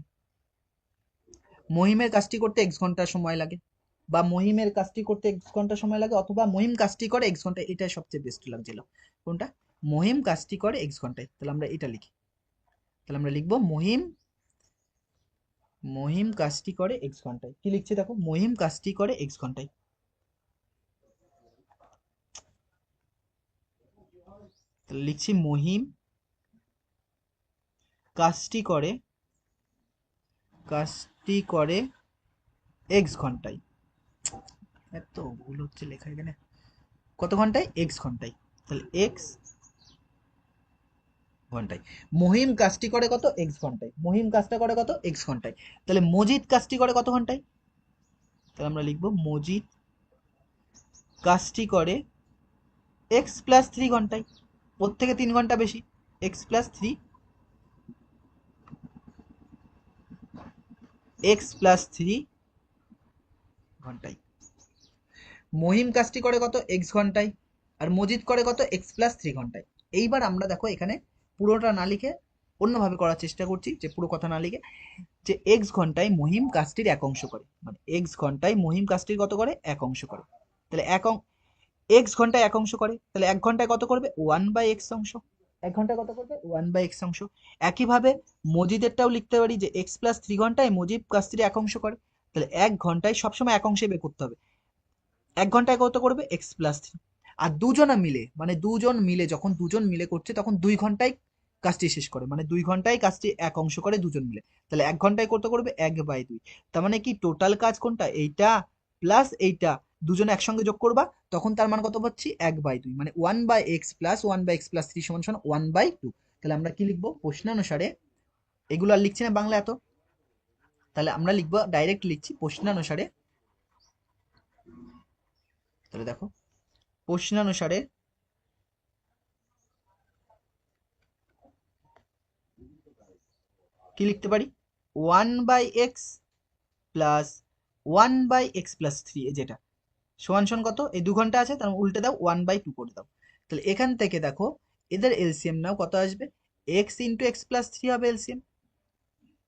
A: মহিমের কাজটি করতে এক্স ঘন্টা সময় লাগে, বা মহিমের কাজটি করতে এক্স ঘন্টা সময় লাগে, অথবা মহিম কাজটি করে এক্স ঘন্টায়। এটা সবচেয়ে বেস্ট লাগছিল। কোনটা? মহিম কাজটি করে এক্স ঘন্টায়। তাহলে আমরা এটা লিখি। তাহলে আমরা লিখবো মহিম মহিম কাজটি করে এক্স ঘন্টায়। কি লিখছি দেখো, মহিম কাজটি করে এক্স ঘন্টায়। তাহলে লিখছি মহিম কাজটি করে এক্স ঘন্টায়। এত ভুল হচ্ছে লেখা এখানে। কত ঘন্টায়? এক্স ঘন্টায়। তাহলে এক্স ঘন্টায়। মহিম কাজটি করে কত? এক্স ঘন্টায়। মহিম কাজটা করে কত? এক্স ঘন্টায়। তাহলে মজিদ কাজটি করে কত ঘন্টায়? তাহলে আমরা লিখবো মজিদ কাজটি করে এক্স প্লাস 3 ঘন্টায়। ওর থেকে 3 ঘন্টা বেশি। এক্স প্লাস থ্রি ঘন্টায়। মহিম কাজটি করে কত? এক্স ঘন্টায়। আর মজিদ করে কত? এক্স প্লাস 3 ঘন্টায়। এইবার আমরা দেখো এখানে পুরোটা না লিখে অন্যভাবে করার চেষ্টা করছি, যে পুরো কথা না লিখে, যে এক্স ঘন্টায় মহিম কাজটির 1 অংশ করে, মানে এক্স ঘন্টায় মহিম কাজটির কত করে? 1 অংশ করে। তাহলে এক্স ঘন্টায় 1 অংশ করে, তাহলে 1 ঘন্টায় কত করবে? 1/x অংশ। 1 ঘন্টায় কত করবে? 1/x অংশ। একইভাবে মজিদেরটাও লিখতে পারি, যে এক্স প্লাস 3 ঘন্টায় মজিদ কাজটির 1 অংশ করে। তাহলে 1 ঘন্টায় সবসময় 1 অংশে বের করতে হবে। 1 ঘন্টায় কত করবে? X plus 3। আর দুজনা মিলে, মানে যখন দুজন মিলে করছে তখন 2 ঘন্টায় কাজটি শেষ করে, মানে 2 ঘন্টায় কাজটি 1 অংশ করে দুজন মিলে। তাহলে 1 ঘন্টায় কত করবে? 1/2। তার মানে কি টোটাল কাজ কোনটা? এইটা প্লাস এইটা, দুজনে একসঙ্গে যোগ করবা, তখন তার মান কত পাচ্ছি? 1/2, মানে 1/x প্লাস 1/x প্লাস 3 সমান সমান 1/2। তাহলে আমরা কি লিখবো? প্রশ্নানুসারে, এগুলো আর লিখছি না বাংলা এত, তাহলে আমরা লিখবো, ডাইরেক্ট লিখছি প্রশ্নানুসারে। তাহলে দেখো প্রশ্নানুসারে কি লিখতে পারি? 1/x প্লাস 1/x প্লাস 3, যেটা সমান সমান কত? এই 2 ঘন্টা আছে, তার উল্টে দাও, 1/2 করে দাও। তাহলে এখান থেকে দেখো এদের এলসিএম নাও, কত আসবে? এক্স ইন্টু এক্স প্লাস 3 হবে এলসিএম।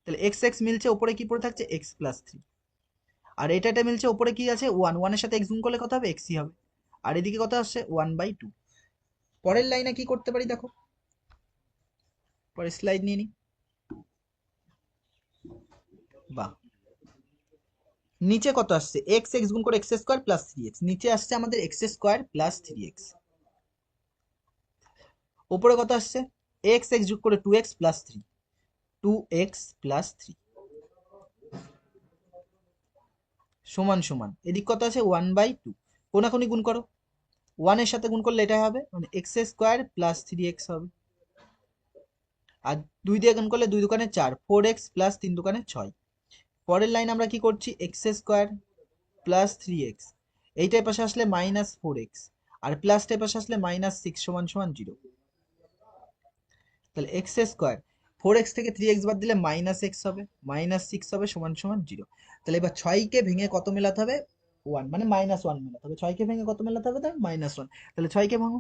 A: তাহলে এক্স এক্স মিলছে, ওপরে কি পড়ে থাকছে? X plus 3। আর এটা মিলছে, ওপরে কি আছে? 1 এর সাথে এক্স গুণ করলে কত হবে? এক্সই হবে। আর এদিকে কত আসছে? 1/2। পরের লাইনে কি করতে পারি দেখো, পরের স্লাইড নিয়ে নি। বাহ, নিচে কত আসছে? এক্স এক্স গুণ করে এক্স স্কোয়ার প্লাস 3x, নিচে আসছে আমাদের এক্স স্কোয়ার প্লাস 3x। উপরে কত আসছে? এক্স এক্স যোগ করে 2x প্লাস 3, 2x প্লাস 3 সমান সমান, এদিক কত আছে? 1/2। কোনাকুনি গুণ করো, 1 এর সাথে গুণ করলে এটাই হবে, মানে এক্স স্কোয়ার প্লাস 3x হবে। আর 2 দিয়ে গুণ করলে 2 দুকানে 4, 4x প্লাস 3 দুকানে 6। পরের লাইন আমরা কি করছি? এক্স স্কোয়ার প্লাস 3x, এইটার পাশে আসলে মাইনাস 4x, আর প্লাসটার পাশে আসলে -6 সমান সমান 0। তাহলে এক্স স্কোয়ার, 4x থেকে 3x বাদ দিলে -x হবে, -6 হবে সমান সমান 0। তাহলে এবার 6কে ভেঙে কত মেলাতে হবে? 1, মানে -1 মেলাতে হবে। 6কে ভেঙে কত মেলাতে হবে? তাহলে -1। তাহলে 6কে ভাঙো,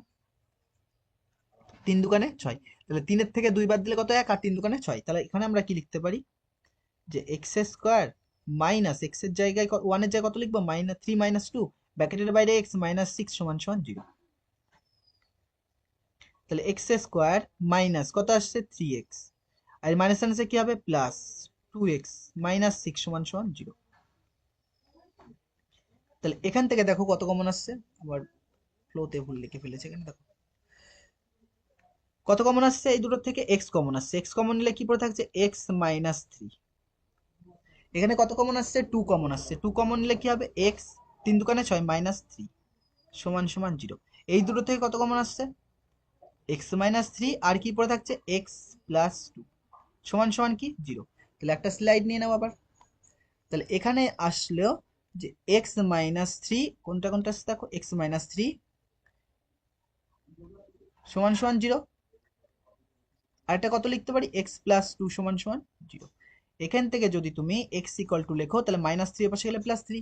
A: 3 দুকানে 6। তাহলে 3-এর থেকে 2 বাদ দিলে কত? 1, আর 3 দুকানে 6। তাহলে এখানে আমরা কি লিখতে পারি? যে এক্স স্কোয়ার মাইনাস এক্স এর জায়গায় 1 এর জায়গায় কত লিখবো? -3 -2, ব্র্যাকেটের বাইরে x -6 সমান সমান 0। তাহলে এক্স স্কোয়ার মাইনাস কত আসছে? 3x, আর মাইনাস মাইনাসে কি হবে? প্লাস 2x -6 সমান সমান 0। তাহলে এখান থেকে দেখো কত কমন আসছে, আবার ফ্লোতে ভুল লিখে ফেলেছে এখানে, দেখো কত কমন আসছে, এই দুটোর থেকে এক্স কমন আসছে, এক্স কমন নিলে কি পড়ে থাকছে এক্স মাইনাস থ্রি। এখানে কত কমন আসছে, টু কমন আসছে, টু কমন নিলে কি হবে এক্স, তিন দুকানে ছয় মাইনাস থ্রি সমান সমান জিরো। এই দুটো থেকে কত কমন আসছে এক্স মাইনাস থ্রি, আর কি পড়ে থাকছে এক্স প্লাস টু সমান সমান কি জিরো। তাহলে একটা স্লাইড নিয়ে নাও আবার। তাহলে এখানে আসলো যে এক্স মাইনাস থ্রি, কোনটা কোনটা আসছে দেখো, এক্স মাইনাস থ্রি সমান সমান জিরো, আর এটা কত লিখতে পারি এক্স প্লাস টু সমান সমান জিরো। এখান থেকে যদি তুমি এক্স ইকুয়াল টু লেখো তাহলে মাইনাস থ্রি এর পাশে গেলে প্লাস থ্রি,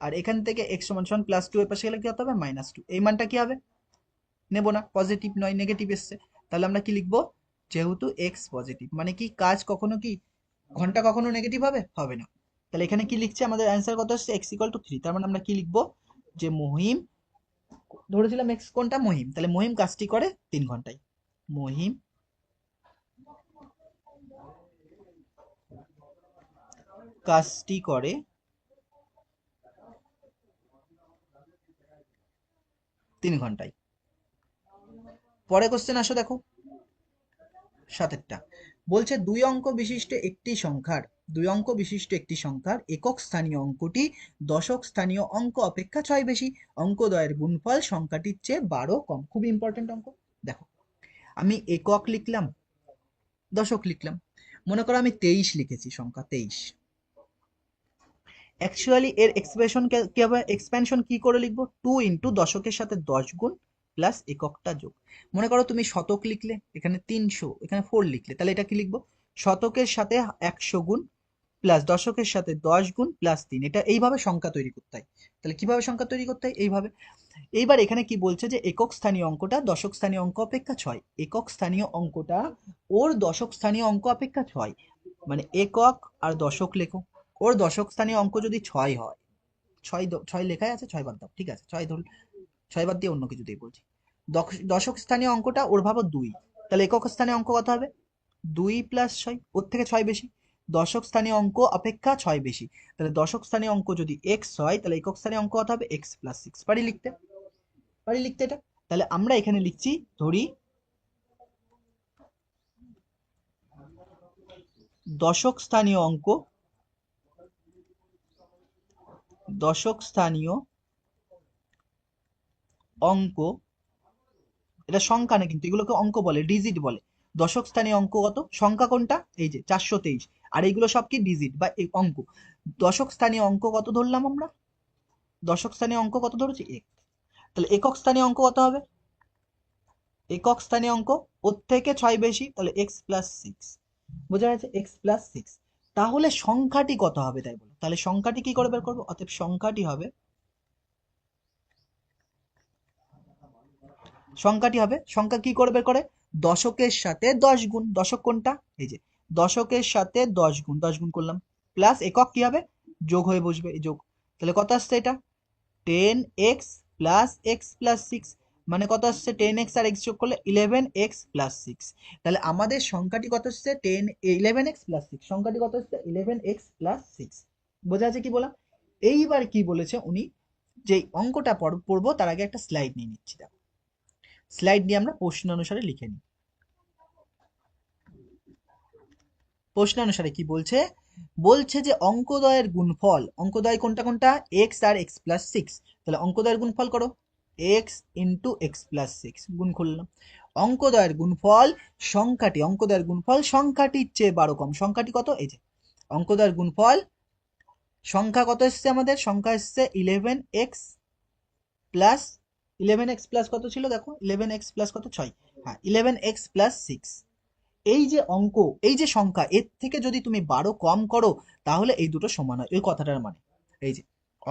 A: আর এখান থেকে এক্স সমান সমান প্লাস টু এর পাশে গেলে কি হতে হবে মাইনাস টু, এই মানটা কি হবে নেবো না, পজিটিভ নয় নেগেটিভ এসছে, তাহলে আমরা কি লিখবো, যেহেতু এক্স পজিটিভ মানে কি কাজ কখনো কি ঘন্টা কখনো নেগেটিভ হবে, হবে না। তাহলে এখানে কি লিখছে আমাদের অ্যান্সার কত আসছে এক্স ইকুয়াল টু থ্রি, তার মানে আমরা কি লিখবো যে মহিম, ধরেছিলাম এক্স কোনটা মহিম, তাহলে মহিম কাজটি করে 3 ঘন্টায়, মহিম কাজটি করে 3 ঘন্টায়। পরে কোশ্চেন আসো দেখো, সাতেরটা বলছে দুই অঙ্ক বিশিষ্ট একটি সংখ্যার একক স্থানীয় অঙ্কটি দশক স্থানীয় অঙ্ক অপেক্ষা 6 বেশি, অঙ্কদ্বয়ের গুণফল সংখ্যাটির চেয়ে 12 কম। খুব ইম্পর্টেন্ট অঙ্ক। দেখো আমি একক লিখলাম, দশক লিখলাম, মনে করো আমি 23 লিখেছি, সংখ্যা 23, অ্যাকচুয়ালি এর এক্সপ্রেশন কি হবে, এক্সপ্যানশন কি করে লিখবো, 2 ইন্টু দশকের সাথে 10 গুণ প্লাস এককটা যোগ। মনে করো তুমি শতক লিখলে, এখানে 300, এখানে 4 লিখলে, তাহলে এটা কি লিখবো, শতকের সাথে 100 গুণ প্লাস দশকের সাথে 10 গুণ প্লাস 3, এটা এইভাবে সংখ্যা তৈরি করতে হয়। তাহলে কিভাবে সংখ্যা তৈরি করতে হয়, এইভাবে। এইবার এখানে কি বলছে যে একক স্থানীয় অঙ্কটা দশক স্থানীয় অঙ্ক অপেক্ষা 6, একক স্থানীয় অঙ্কটা ওর দশক স্থানীয় অঙ্ক অপেক্ষা 6, মানে একক আর দশক লেখো, ওর দশক স্থানীয় অঙ্ক যদি 6 হয়, ছয় ছয় লেখাই আছে, 6 বাদ দাও, ঠিক আছে, 6 ধরুন, 6 বাদ দিয়ে অন্য কিছু দিয়ে বলছি। দশক স্থানীয় অঙ্কটা ওর ভাবো 2, তাহলে একক স্থানীয় অঙ্ক কত হবে 2 প্লাস 6, ওর থেকে 6 বেশি, দশক স্থানীয় অঙ্ক অপেক্ষা 6 বেশি, তাহলে দশক স্থানীয় অঙ্ক যদি এক্স হয় তাহলে একক স্থানীয় অঙ্ক কত হবে এক্স প্লাস সিক্স। পারি লিখতে এটা। তাহলে আমরা এখানে লিখছি, ধরি দশক স্থানীয় অঙ্ক, দশক স্থানীয় অঙ্ক, এটা সংখ্যা না কিন্তু, এগুলোকে অঙ্ক বলে, ডিজিট বলে। দশক স্থানীয় অঙ্ক কত, সংখ্যা কোনটা এই যে 423, আর এইগুলো সব কি ডিজিট বা অঙ্ক। দশক স্থানীয় অঙ্ক কত ধরলাম আমরা, দশক স্থানীয় অঙ্ক কত ধরেছি এক, তাহলে একক স্থানীয় অঙ্ক কত হবে, একক স্থানীয় অঙ্ক ওর থেকে 6 বেশি, তাহলে এক্স প্লাস সিক্স, বোঝা গেছে এক্স প্লাস সিক্স। তাহলে সংখ্যাটি কত হবে তাই বলো, তাহলে সংখ্যাটি কি করে বের করবো, অতএব সংখ্যাটি হবে, সংখ্যা কি করে বের করে, দশকের সাথে 10 গুণ, দশক কোনটা এই যে, দশকের সাথে 10 গুণ, 10 গুণ করলাম, প্লাস একক কি হবে যোগ হয়ে বসবে, এই যোগ। তাহলে কত আসছে এটা 10x plus x plus six, মানে কত আসছে 10x আর x যোগ করলে 11x প্লাস সিক্স। তাহলে আমাদের সংখ্যাটি কত আসছে 11x প্লাস সিক্স, সংখ্যাটি কত আসছে 11x প্লাস সিক্স। বোঝা আছে কি বললাম। এইবার কি বলেছে উনি, যে অঙ্কটা পড়বো তার আগে একটা স্লাইড নিয়ে নিচ্ছি, দেখো স্লাইড নিয়ে আমরা প্রশ্ন অনুসারে লিখে নিই। প্রশ্ন অনুসারে কি বলছে, বলছে যে অঙ্কদ্বয়ের গুণফল, অঙ্কদ্বয় কোনটা কোনটা এক্স আর এক্স প্লাস সিক্স, তাহলে অঙ্কদ্বয়ের গুণফল করো x into x plus six, গুণ করলাম। অঙ্কদ্বয়ের গুণফল সংখ্যাটি, অঙ্কদ্বয়ের গুণফল সংখ্যাটির চেয়ে 12 কম, সংখ্যাটি কত এই যে, অঙ্কদ্বয়ের গুণফল সংখ্যা কত এসছে আমাদের, সংখ্যা এসছে 11x প্লাস, 11x প্লাস কত ছিল দেখো, 11x প্লাস কত 6, হ্যাঁ 11x প্লাস সিক্স। এই যে অঙ্ক, এই যে সংখ্যা, এর থেকে যদি তুমি 12 কম করো তাহলে এই দুটো সমান হয়, ওই কথাটার মানে। এই যে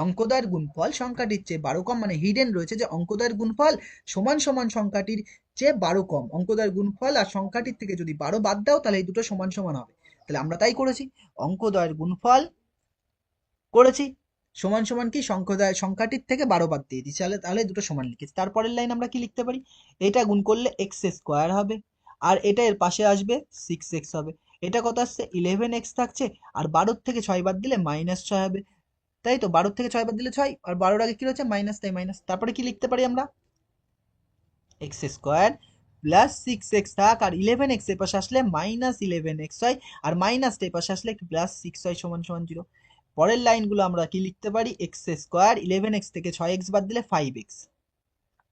A: অঙ্কদ্বয়ের গুণফল সংখ্যাটির চেয়ে 12 কম, মানে হিডেন রয়েছে যে অঙ্কদ্বয়ের গুণফল সমান সমান সংখ্যাটির চেয়ে 12 কম, অঙ্কদ্বয়ের গুণফল আর সংখ্যাটির থেকে যদি 12 বাদ দাও তাহলে এই দুটো সমান সমান হবে। তাহলে আমরা তাই করেছি, অঙ্কদ্বয়ের গুণফল করেছি সমান সমান কি সংখ্যাটির থেকে 12 বাদ দিয়ে দিচ্ছি, তাহলে দুটো সমান লিখেছি। তারপরের লাইন আমরা কি লিখতে পারি, এটা গুণ করলে এক্স স্কোয়ার হবে, আর এটা এর পাশে আসবে 6x হবে, এটা কত আসছে 11x থাকছে, আর 12 থেকে 6 বাদ দিলে -6 হবে, তাই তো 12 থেকে 6 বাদ দিলে 6, আর 12-র আগে কি রয়েছে মাইনাস, তাই মাইনাস। তারপরে কি লিখতে পারি আমরা, এক্স স্কোয়ার প্লাস 6x থাক, আর 11x এর পাশে আসলে মাইনাস 11x হয়, আর মাইনাস এর পাশে আসলে প্লাস 6 হয় সমান সমান 0। পরের লাইনগুলো আমরা কি লিখতে পারি, এক্স স্কোয়ার 11x থেকে 6x বাদ দিলে 5x,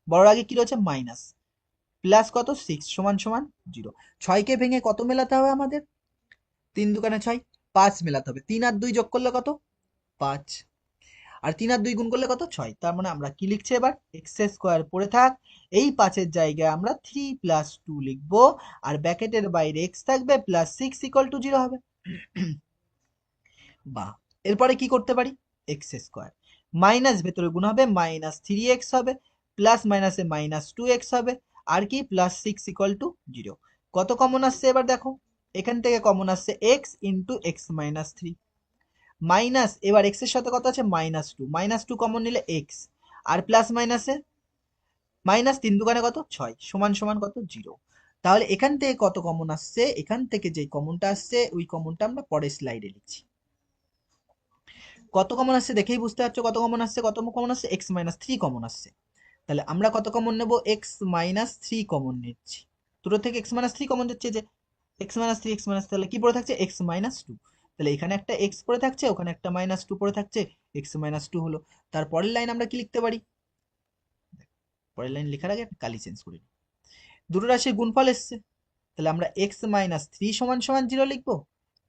A: বড় আগে কি রয়েছে মাইনাস, প্লাস কত 6 সমান সমান 0। 6কে ভেঙে কত মেলাতে হবে আমাদের, 3 দুগুণে 6, 5 মেলাতে হবে। 3 আর 2 যোগ করলে কত 5, আর 3 আর 2 গুণ করলে কত 6। তার মানে আমরা কি লিখছি এবার, এক্স স্কোয়ার পড়ে থাক, এই 5-এর জায়গায় আমরা 3 প্লাস 2 লিখবো, আর ব্র্যাকেটের বাইরে এক্স থাকবে, প্লাস 6 ইকুয়াল টু 0 হবে। বা এরপরে কি করতে পারি, এক্স স্কোয়ার মাইনাস ভেতরে গুণ হবে, মাইনাস 3x হবে, প্লাস মাইনাসে মাইনাস 2x হবে, আর কি প্লাস 6 ইকুয়াল টু 0। কত কমন আসছে এবার দেখো, এখান থেকে কমন আসছে x into x minus 3, minus এবার এক্স এর সাথে কত আছে মাইনাস 2, মাইনাস 2 কমন নিলে এক্স, আর প্লাস মাইনাসে মাইনাস 3 দুগুণে কত 6 সমান সমান কত 0। তাহলে এখান থেকে কত কমন আসছে, এখান থেকে যে কমনটা আসছে ওই কমনটা আমরা পরের স্লাইডে লিখছি। কত কমন আসছে দেখেই বুঝতে পারছো, কত কমন আসছে, কত কমন আসছে এক্স মাইনাস 3 কমন আসছে। তাহলে আমরা কত কমন নেব, এক্স মাইনাস 3 কমন নিচ্ছি। দুটো থেকে এক্স মাইনাস 3 কমন যাচ্ছে, যে এক্স মাইনাস 3 এক্স মাইনাস, তাহলে কি পড়ে থাকছে এক্স মাইনাস 2। তাহলে এখানে একটা এক্স পড়ে থাকছে, ওখানে একটা মাইনাস 2 পড়ে থাকছে, এক্স মাইনাস 2 হলো। তারপরের লাইন আমরা কি লিখতে পারি, পরের লাইন লেখার আগে কালি চেঞ্জ করি, দুটো রাশির গুণফল এসছে, তাহলে আমরা এক্স মাইনাস 3 সমান সমান 0 লিখবো,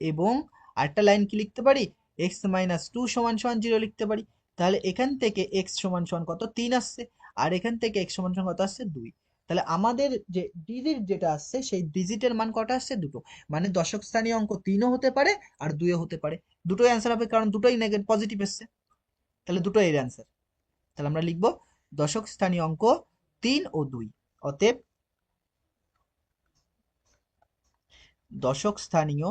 A: এবং আরেকটা লাইন কি লিখতে পারি, এক্স মাইনাস 2 সমান সমান 0 লিখতে পারি। তাহলে এখান থেকে এক্স সমান সমান কত 3 আসছে, আর এখান থেকে এক্স সমান সমান কত আসছে 2। তাহলে আমাদের যে ডিজিট যেটা আসছে সেই ডিজিটের মান কটা আসছে, দুটো। মানে দশক স্থানীয় অঙ্ক 3ও হতে পারে আর 2ও হতে পারে, দুটোই অ্যান্সার হবে, কারণ দুটোই নেগেটিভ পজিটিভ এসছে, তাহলে দুটোই এর অ্যান্সার। তাহলে আমরা লিখবো দশক স্থানীয় অঙ্ক 3 ও 2, অতএব দশক স্থানীয়,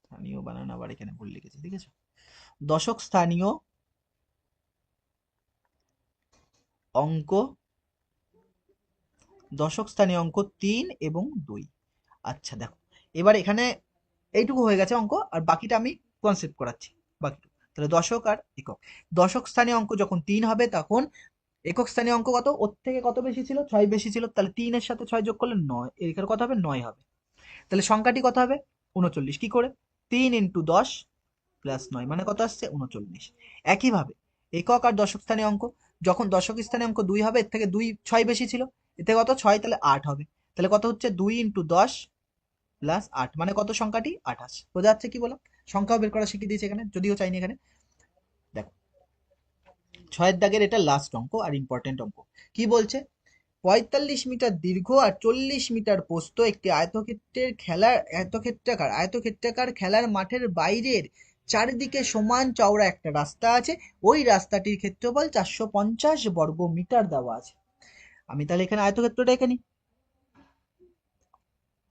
A: স্থানীয় বানানো আবার এখানে ভুল লিখেছি, ঠিক আছে, দশক স্থানীয় অঙ্ক, দশক স্থানীয় অঙ্ক 3 এবং 2। আচ্ছা দেখো, এবার এখানে এইটুকু হয়ে গেছে অঙ্ক, আর বাকিটা আমি কনসেপ্ট করাচ্ছি বাকিটুকু। তাহলে দশক আর একক, দশক স্থানীয় অঙ্ক যখন 3 হবে তখন একক স্থানীয় অঙ্ক কত, ওর থেকে কত বেশি ছিল 6 বেশি ছিল, তাহলে 3 এর সাথে 6 যোগ করলে 9, এখানে কত হবে 9 হবে। তাহলে সংখ্যাটি কত হবে 39, কি করে 3 ইন্টু 10 প্লাস 9 মানে কত আসছে 39। একইভাবে একক আর দশক স্থানীয় অঙ্ক, যখন দশক স্থানীয় অঙ্ক 2 হবে, এর থেকে 2 6 বেশি ছিল, এর থেকে কত 6, তাহলে 8 হবে। তাহলে কত হচ্ছে 2 ইন্টু 10 প্লাস 8 মানে কত সংখ্যাটি 28। বোঝা যাচ্ছে কি বললাম, সংখ্যাও বের করা শিখিয়ে দিয়েছে এখানে, যদিও চাইনি এখানে। দেখো 6-এর দাগের এটা লাস্ট অঙ্ক আর ইম্পর্টেন্ট অঙ্ক। কি বলছে, 45 মিটার দীর্ঘ আর 40 মিটার প্রস্থ একটি আয়তক্ষেত্রাকার খেলার মাঠের বাইরের চারিদিকে সমান চওড়া একটা রাস্তা আছে, ওই রাস্তাটির ক্ষেত্রফল 450 বর্গ মিটার দেওয়া আছে। আমি তাহলে এখানে আয়তক্ষেত্রটা এঁকে নিই,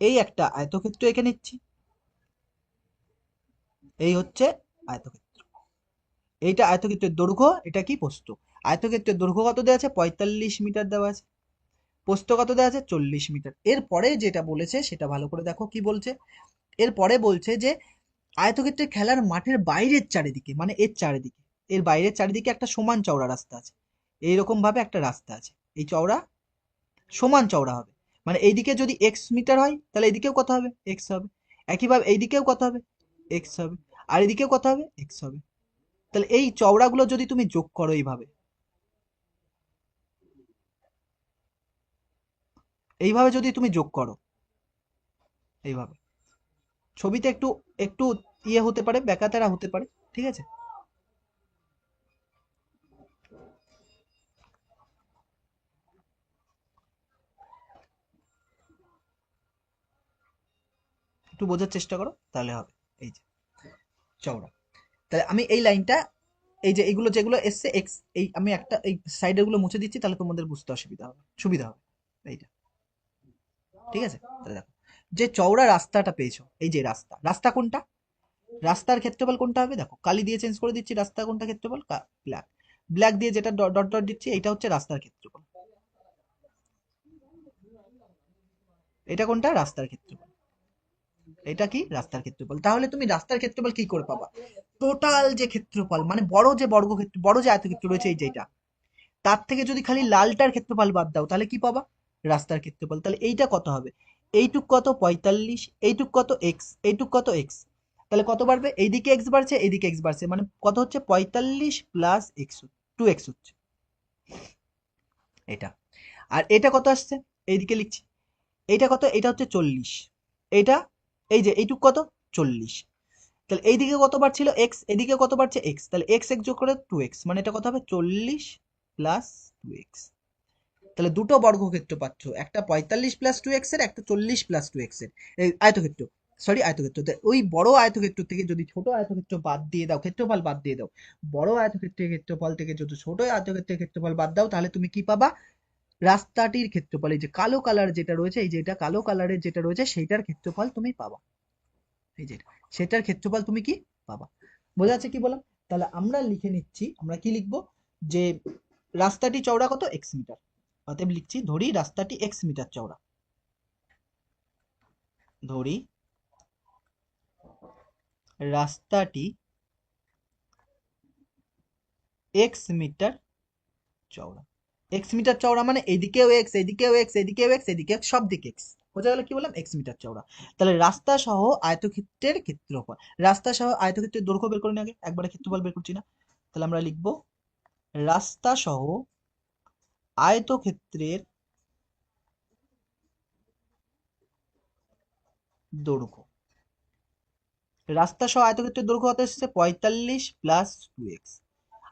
A: এই একটা আয়তক্ষেত্র এঁকে নিচ্ছি, এই হচ্ছে আয়তক্ষেত্র, এইটা আয়তক্ষেত্রের দৈর্ঘ্য, এটা কি প্রস্থ। আয়তক্ষেত্রের দৈর্ঘ্য কত দেওয়া আছে 45 মিটার দেওয়া আছে, প্রস্থ কত দেওয়া আছে 40 মিটার। এরপরে যেটা বলেছে সেটা ভালো করে দেখো, কি বলছে, এরপরে বলছে যে আয়তক্ষেত্রের খেলার মাঠের বাইরের চারিদিকে, মানে এর চারিদিকে, এর বাইরের চারিদিকে একটা সমান চওড়া রাস্তা আছে, এইরকম ভাবে একটা রাস্তা আছে, এই চওড়া সমান চওড়া হবে, মানে এইদিকে যদি এক্স মিটার হয় তাহলে এইদিকেও কত হবে এক্স হবে, একইভাবে এইদিকেও কত হবে এক্স হবে, আর এদিকেও কত হবে এক্স হবে। তাহলে এই চওড়াগুলো যদি তুমি যোগ করো এইভাবে, এইভাবে যদি তুমি যোগ করো, এইভাবে ছবিতে একটু একটু ইয়ে হতে পারে, ব্যাকাতেরা হতে পারে, ঠিক আছে। একটু বোঝার চেষ্টা করো তাহলে হবে। এই যে চওড়া, তাহলে আমি এই লাইনটা, এই যে এইগুলো যেগুলো এসছে এক্স, এই আমি একটা এই সাইডের গুলো মুছে দিচ্ছি, তাহলে তোমাদের বুঝতে অসুবিধা হবে, সুবিধা হবে এইটা, ঠিক আছে। তাহলে দেখো, যে চওড়া রাস্তাটা পেয়েছো, এই যে রাস্তা, রাস্তা কোনটা, রাস্তার ক্ষেত্রফল কোনটা হবে, দেখো কালি দিয়ে চেঞ্জ করে দিচ্ছি, রাস্তা কোনটা ক্ষেত্রফল ব্ল্যাক, ব্ল্যাক দিয়ে যেটা ডট ডট ডট দিচ্ছি এটা হচ্ছে রাস্তার ক্ষেত্রফল, এটা কোনটা রাস্তার ক্ষেত্রফল, এটা কি রাস্তার ক্ষেত্রফল। তাহলে তুমি রাস্তার ক্ষেত্রফল কি করে পাবা? টোটাল যে ক্ষেত্রফল মানে বড় যে বর্গক্ষেত্র, বড় যে আয়তক্ষেত্র রয়েছে এই যেটা, তার থেকে যদি খালি লালটার ক্ষেত্রফল বাদ দাও তাহলে কি পাবা? রাস্তার ক্ষেত্রফল। তাহলে এইটা কত হবে? এইটুক কত? 45, এইটুক কত? এক্স, এইটুক কত? এক্স। তাহলে কত বাড়বে? এইদিকে এক্স বাড়ছে, এইদিকে এক্স বাড়ছে, মানে কত হচ্ছে? 45 প্লাস এক্স, 2x হচ্ছে এটা। আর এটা কত আসছে? এইদিকে লিখছি। এইটা কত? এটা হচ্ছে 40। এটা এই যে এইটুক কত? 40। তাহলে এইদিকে কতবার ছিল? এক্স, এদিকে কতবার ছিল? এক্স। তাহলে এক্স এক্স যোগ করে 2x, মানে এটা কত হবে? 40 প্লাস 2x। তাহলে দুটো বর্গক্ষেত্র পাচ্ছ, একটা 45 প্লাস 2x এর, একটা 40 প্লাস 2x এর। এই আয়তক্ষেত্র, সরি আয়তক্ষেত্র। ওই বড় আয়তক্ষেত্র থেকে যদি ছোট আয়তক্ষেত্র বাদ দিয়ে দাও, ক্ষেত্রফল বাদ দিয়ে দাও, বড় আয়তক্ষেত্রের ক্ষেত্রফল থেকে যদি ছোট আয়তক্ষেত্রের ক্ষেত্রফল বাদ দাও, তাহলে তুমি কি পাবা? রাস্তাটির ক্ষেত্রফল। এই যে কালো কালার যেটা রয়েছে, এই যেটা কালো কালারের যেটা রয়েছে সেইটার ক্ষেত্রফল তুমি পাবা। এই যে সেটার ক্ষেত্রফল তুমি কি পাবা। বোঝা যাচ্ছে কি বললাম? তাহলে আমরা লিখে নিচ্ছি, আমরা কি লিখবো? যে রাস্তাটি চওড়া কত? X metre. অতএব লিখছি, ধরি রাস্তাটি এক্স মিটার চওড়া। ধরি রাস্তাটি এক্স মিটার চওড়া। এক্স মিটার চওড়া মানে এদিকেও এক্স, এদিকেও এক্স, এদিকেও এক্স, এদিকে সব দিকে এক্স। বোঝা গেল কি বললাম? এক্স মিটার চওড়া। তাহলে রাস্তা সহ আয়তক্ষেত্রের ক্ষেত্রফল, রাস্তা সহ আয়তক্ষেত্রের দৈর্ঘ্য বের করে নিয়ে আগে, একবারে ক্ষেত্রফল বের করছি না। তাহলে আমরা লিখবো রাস্তা সহ আয়তক্ষেত্রের দৈর্ঘ্য। রাস্তা সহ আয়তক্ষেত্রের দৈর্ঘ্য কত এসেছে? 45 প্লাস 2x।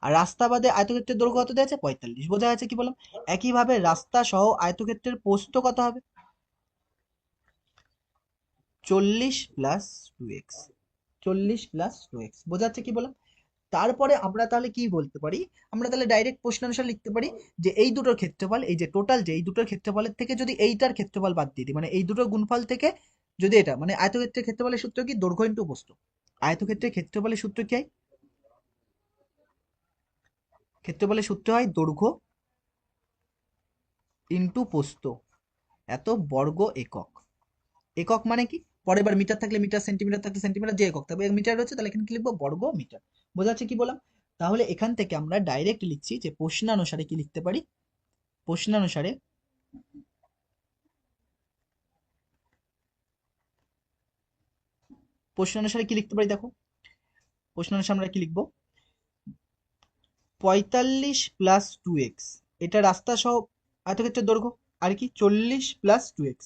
A: আর রাস্তা বাদে আয়তক্ষেত্রের দৈর্ঘ্য কত দেওয়া আছে? 45। বোঝা যাচ্ছে কি বললাম? একইভাবে রাস্তা সহ আয়তক্ষেত্রের প্রস্থ কত হবে? 40 প্লাস 2x। 40 plus 2x। বোঝা যাচ্ছে কি বললাম? তারপরে আমরা তাহলে কি বলতে পারি? আমরা তাহলে ডাইরেক্ট প্রশ্নানুসার লিখতে পারি যে এই দুটোর ক্ষেত্রফল, এই যে টোটাল যে এই দুটোর ক্ষেত্রফলের থেকে যদি এইটার ক্ষেত্রফল বাদ দিয়ে দিই, মানে এই দুটোর গুণফল থেকে যদি এটা, মানে আয়তক্ষেত্রের ক্ষেত্রফলের সূত্র কি? দৈর্ঘ্য ইন্টু প্রস্থ। আয়তক্ষেত্রের ক্ষেত্রফলের সূত্র কি হয়? ক্ষেত্রফলের সূত্র হয় দৈর্ঘ্য ইন্টু প্রস্থ এত বর্গ একক। একক মানে কি? পরের বার মিটার থাকলে মিটার, সেন্টিমিটার থাকলে সেন্টিমিটার, যে একক থাকবে মিটার রয়েছে, তাহলে এখানে কি লিখবো? বর্গ মিটার। বোঝা যাচ্ছে কি বললাম? তাহলে এখান থেকে আমরা ডাইরেক্ট লিখছি যে প্রশ্নানুসারে কি লিখতে পারি? প্রশ্নানুসারে প্রশ্নানুসারে কি লিখতে পারি দেখো। প্রশ্নানুসারে আমরা কি লিখবো? 45 প্লাস 2x, এটা রাস্তা সহ আয়তক্ষেত্রের দৈর্ঘ্য। আর কি? 40 প্লাস 2x।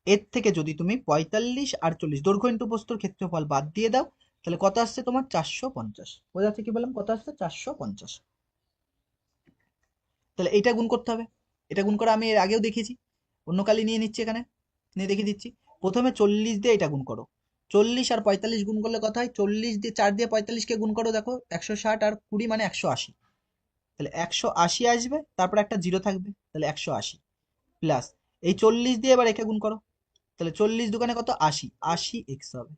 A: এর থেকে যদি তুমি 45 আর 40 দৈর্ঘ্য ইন্টু প্রস্থর ক্ষেত্রফল বাদ দিয়ে দাও, তাহলে কত আসছে তোমার? 450। বোঝা যাচ্ছে কি বললাম? কত আসছে? 450। তাহলে এইটা গুণ করতে হবে। এটা গুণ করা আমি এর আগেও দেখিয়েছি, অন্য কালি নিয়ে নিচ্ছি এখানে, নিয়ে দেখিয়ে দিচ্ছি। প্রথমে 40 দিয়ে এটা গুণ করো। 40 আর 45 গুণ করলে কত হয়? 40 দিয়ে 4 দিয়ে 45কে গুণ করো, দেখো 160 আর 20 মানে 180। তাহলে 180 আসবে, তারপর একটা জিরো থাকবে, তাহলে 180 প্লাস এই 40 দিয়ে এবার একে গুণ করো। তাহলে 40 দোকানে কত? 80, 80 এক্স হবে।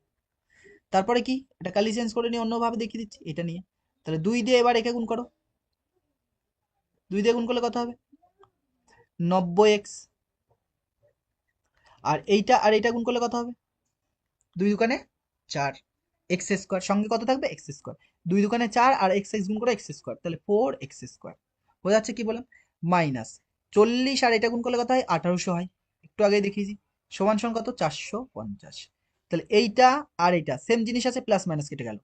A: তারপরে কি? এটা কালি চেঞ্জ করে নিয়ে অন্যভাবে দেখিয়ে দিচ্ছি এটা নিয়ে। তাহলে 2 দিয়ে এবার একে গুণ করো। 2 দিয়ে গুণ করলে কত হবে? 90 এক্স। আর এইটা আর এইটা গুণ করলে কত হবে? 2 দোকানে 4 এক্স স্কোয়ার, সঙ্গে কত থাকবে? X square. 2 দোকানে 4 আর এক্স এক্স গুণ করে এক্স স্কোয়ার, তাহলে 4 এক্স স্কোয়ার। বোঝা যাচ্ছে কি বললাম? মাইনাস 40 আর এটা গুণ করলে কত হয়? 1800 হয়, একটু আগে দেখিয়েছি। সমান সমান কত? 450। তাহলে এইটা আর এইটা সেম জিনিস আছে, প্লাস মাইনাস কেটে গেল।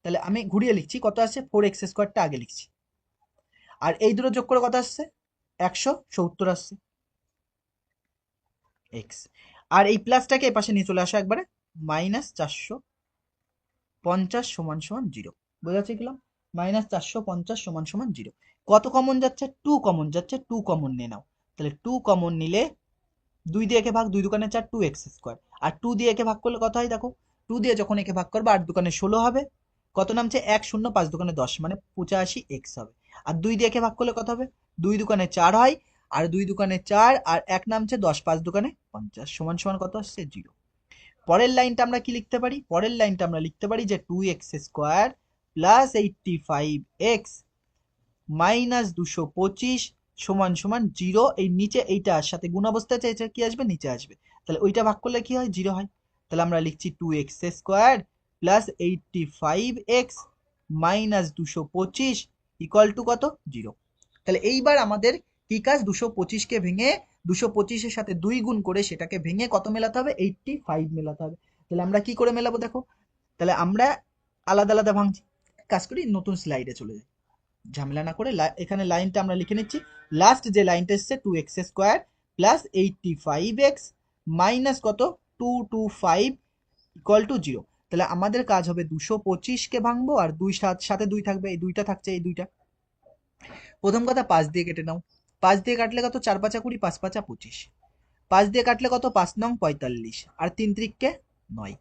A: তাহলে আমি ঘুরিয়ে লিখছি, কত আসছে? 4x স্কোয়ারটা আগে লিখছি, আর এই দুটো যোগ করে কত আসছে? 170 আসছে এক্স। আর এই প্লাসটাকে এপাশে নিয়ে চলে আসো একবারে, মাইনাস 450 সমান সমান 0। বোঝা যাচ্ছে কিলাম? মাইনাস 450 সমান সমান 0। কত কমন যাচ্ছে? 2 কমন যাচ্ছে, 2 কমন নিয়ে নাও। তাহলে 2 কমন নিলে 2 দিয়ে একে ভাগ, 2 দোকানে 4, 2x স্কোয়ার। আর 2 দিয়ে একে ভাগ করলে কত হয় দেখো? 2 দিয়ে যখন একে ভাগ করবে 8 দোকানে 16 হবে, কত নামছে? 1 0, 5 দোকানে 10, মানে 85 এক্স হবে। আর 2 দিয়ে একে ভাগ করলে কত হবে? 2 দোকানে 4 হয়, আর 2 দোকানে 4 আর 1 নামছে 10, 5 দোকানে 50, সমান সমান কত আসছে? 0। পরের লাইনটা আমরা কি লিখতে পারি? পরের লাইনটা আমরা লিখতে পারি যে 2x square plus 85x minus 225 সমান সমান 0। এই নিচে এইটার সাথে গুণ অবস্থায় চাইছে কি আসবে? নিচে আসবে। তাহলে ওইটা ভাগ করলে কি হয়, 0 হয়। তাহলে আমরা লিখছি 2x² plus 85x minus 225 equal to কত, 0। তাহলে এইবার আমাদের কি কাজ, 225কে ভেঙে 225-এর সাথে 2 গুণ করে সেটাকে ভেঙে কত মেলাতে হবে, 85 মেলাতে হবে। তাহলে আমরা কি করে মেলাবো দেখো, তাহলে আমরা আলাদা আলাদা ভাঙছি। কাজ করি, নতুন স্লাইডে চলে যাই, ঝামেলা না করে এখানে লাইনটা আমরা লিখে নিচ্ছি। লাস্ট যে লাইনটা এসছে 2x² প্লাস 85x মাইনাস কত, 225 ইকুয়াল টু 0। তাহলে আমাদের কাজ হবে 225কে ভাঙবো, আর সাথে 2 থাকবে, এই দুইটা থাকছে, এই দুইটা। প্রথম কথা 5 দিয়ে কেটে নাও, 5 দিয়ে কাটলে কত, 4 5 20, 5 5 25, 5 দিয়ে কাটলে কত, 5 নং 45, আর 3 ত্রিককে 9।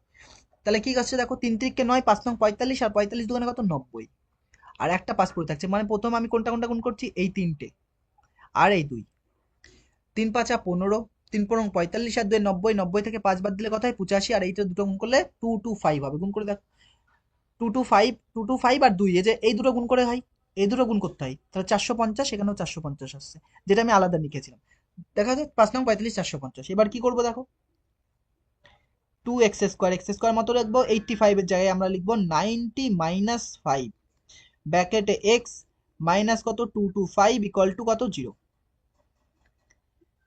A: তাহলে কি করছে দেখো, 3 ত্রিককে 9, 5 নং 45, আর 45 দুগুণে কত, 90, আর একটা 5 পড়ে থাকছে। মানে প্রথম আমি কোনটা কোনটা গুণ করছি, এই 3টে আর এই 2, 3 5 15, 3 পরং 45, আর 2 90, 90 থেকে 5 বাদ দিলে কত হয়, 85, আর এইটা দুটো গুণ করলে 225 হবে। গুণ করে দেখো, 225, 225 আর 2, এই যে এই দুটো গুণ করে হয়, এই দুটো গুণ করতে হয়, তাহলে 450, এখানেও 450 আসছে, যেটা আমি আলাদা লিখেছিলাম। দেখা যায় 5 নং 45, 450। এবার কি করবো দেখো, 2x² মতো রাখবো, 85 এর জায়গায় আমরা লিখবো 90 মাইনাস 5 ব্র্যাকেটে x মাইনাস কত, 225 ইকুয়াল টু কত, 0।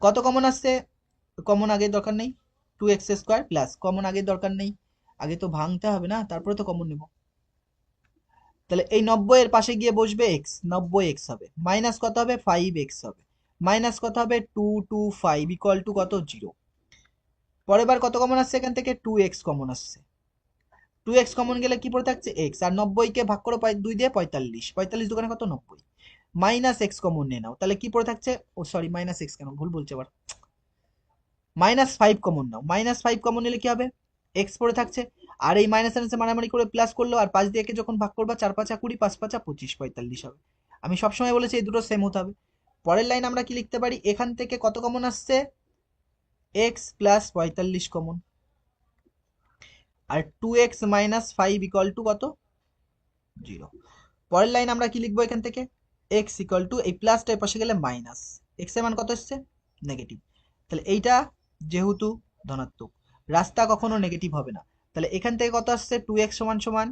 A: কত কমন আসছে, কমন আগের দরকার নেই, 2x² প্লাস কমন আগের দরকার নেই, আগে তো ভাঙতে হবে না, তারপরে তো কমন নেব। তাহলে এই 90 এর পাশে গিয়ে বসবে x, 90x হবে, মাইনাস কত হবে, 5x হবে, মাইনাস কত হবে, 225 ইকুয়াল টু কত, 0। পরের বার কত কমন আসছে এখান থেকে, 2x কমন আসছে, 2x কমন গেলে কি পড়ে থাকছে, x, আর 90কে ভাগ করো 2 দিয়ে, 45, 45 দোকানে কত, 90, মাইনাস x কমন নিয়ে নাও, তাহলে কি পড়ে থাকছে, ও সরি মাইনাস x কেন, ভুল বলছে আবার, -5 কমন নাও, -5 কমন নিলে কি হবে, x পড়ে থাকছে, আর এই মাইনাস মারামারি করে প্লাস করলো, আর 5 দিয়ে যখন ভাগ করবা, 4 5 20, 5 5 25, 45 হবে। আমি সবসময় বলেছি এই দুটো সেম হতে হবে। পরের লাইন আমরা কি লিখতে পারি, এখান থেকে কত কমন আসছে, x প্লাস 45 কমন, আর 2x মাইনাস 5 ইকুয়াল টু কত, 0। পরের লাইন আমরা কি লিখবো, এখান থেকে x ইকুয়াল টু, এই প্লাসটা এর পাশে গেলে মাইনাস, x এর মান কত এসছে, নেগেটিভ। তাহলে এইটা যেহেতু ধনাত্মক, রাস্তা কখনো নেগেটিভ হবে না, তাহলে এখান থেকে কত আসছে, 2x সমান সমান,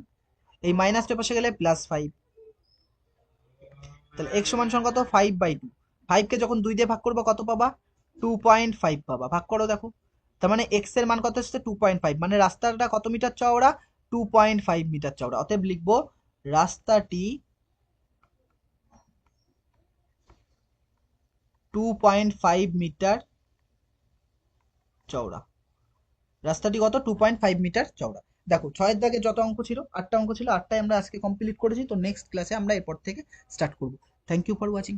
A: এই মাইনাসটার পাশে গেলে +5, তাহলে x সমান সমান কত, 5/2। 5 কে যখন 2 দিয়ে ভাগ করবো কত পাবা, 2.5 পাবা। ভাগ করো দেখো, তার মানে x এর মান কত আসছে, 2.5, মানে রাস্তাটা কত মিটার চওড়া, 2.5 মিটার চওড়া। অতএব লিখবো রাস্তাটি 2.5 মিটার চওড়া। রাস্তাটি কত, 2.5 মিটার চওড়া। দেখো 6 দাগে যত অঙ্ক ছিল, 8টা অঙ্ক ছিল, 8টাই আমরা আজকে কমপ্লিট করেছি। তো নেক্সট ক্লাসে আমরা এরপর থেকে স্টার্ট করব। Thank you for watching.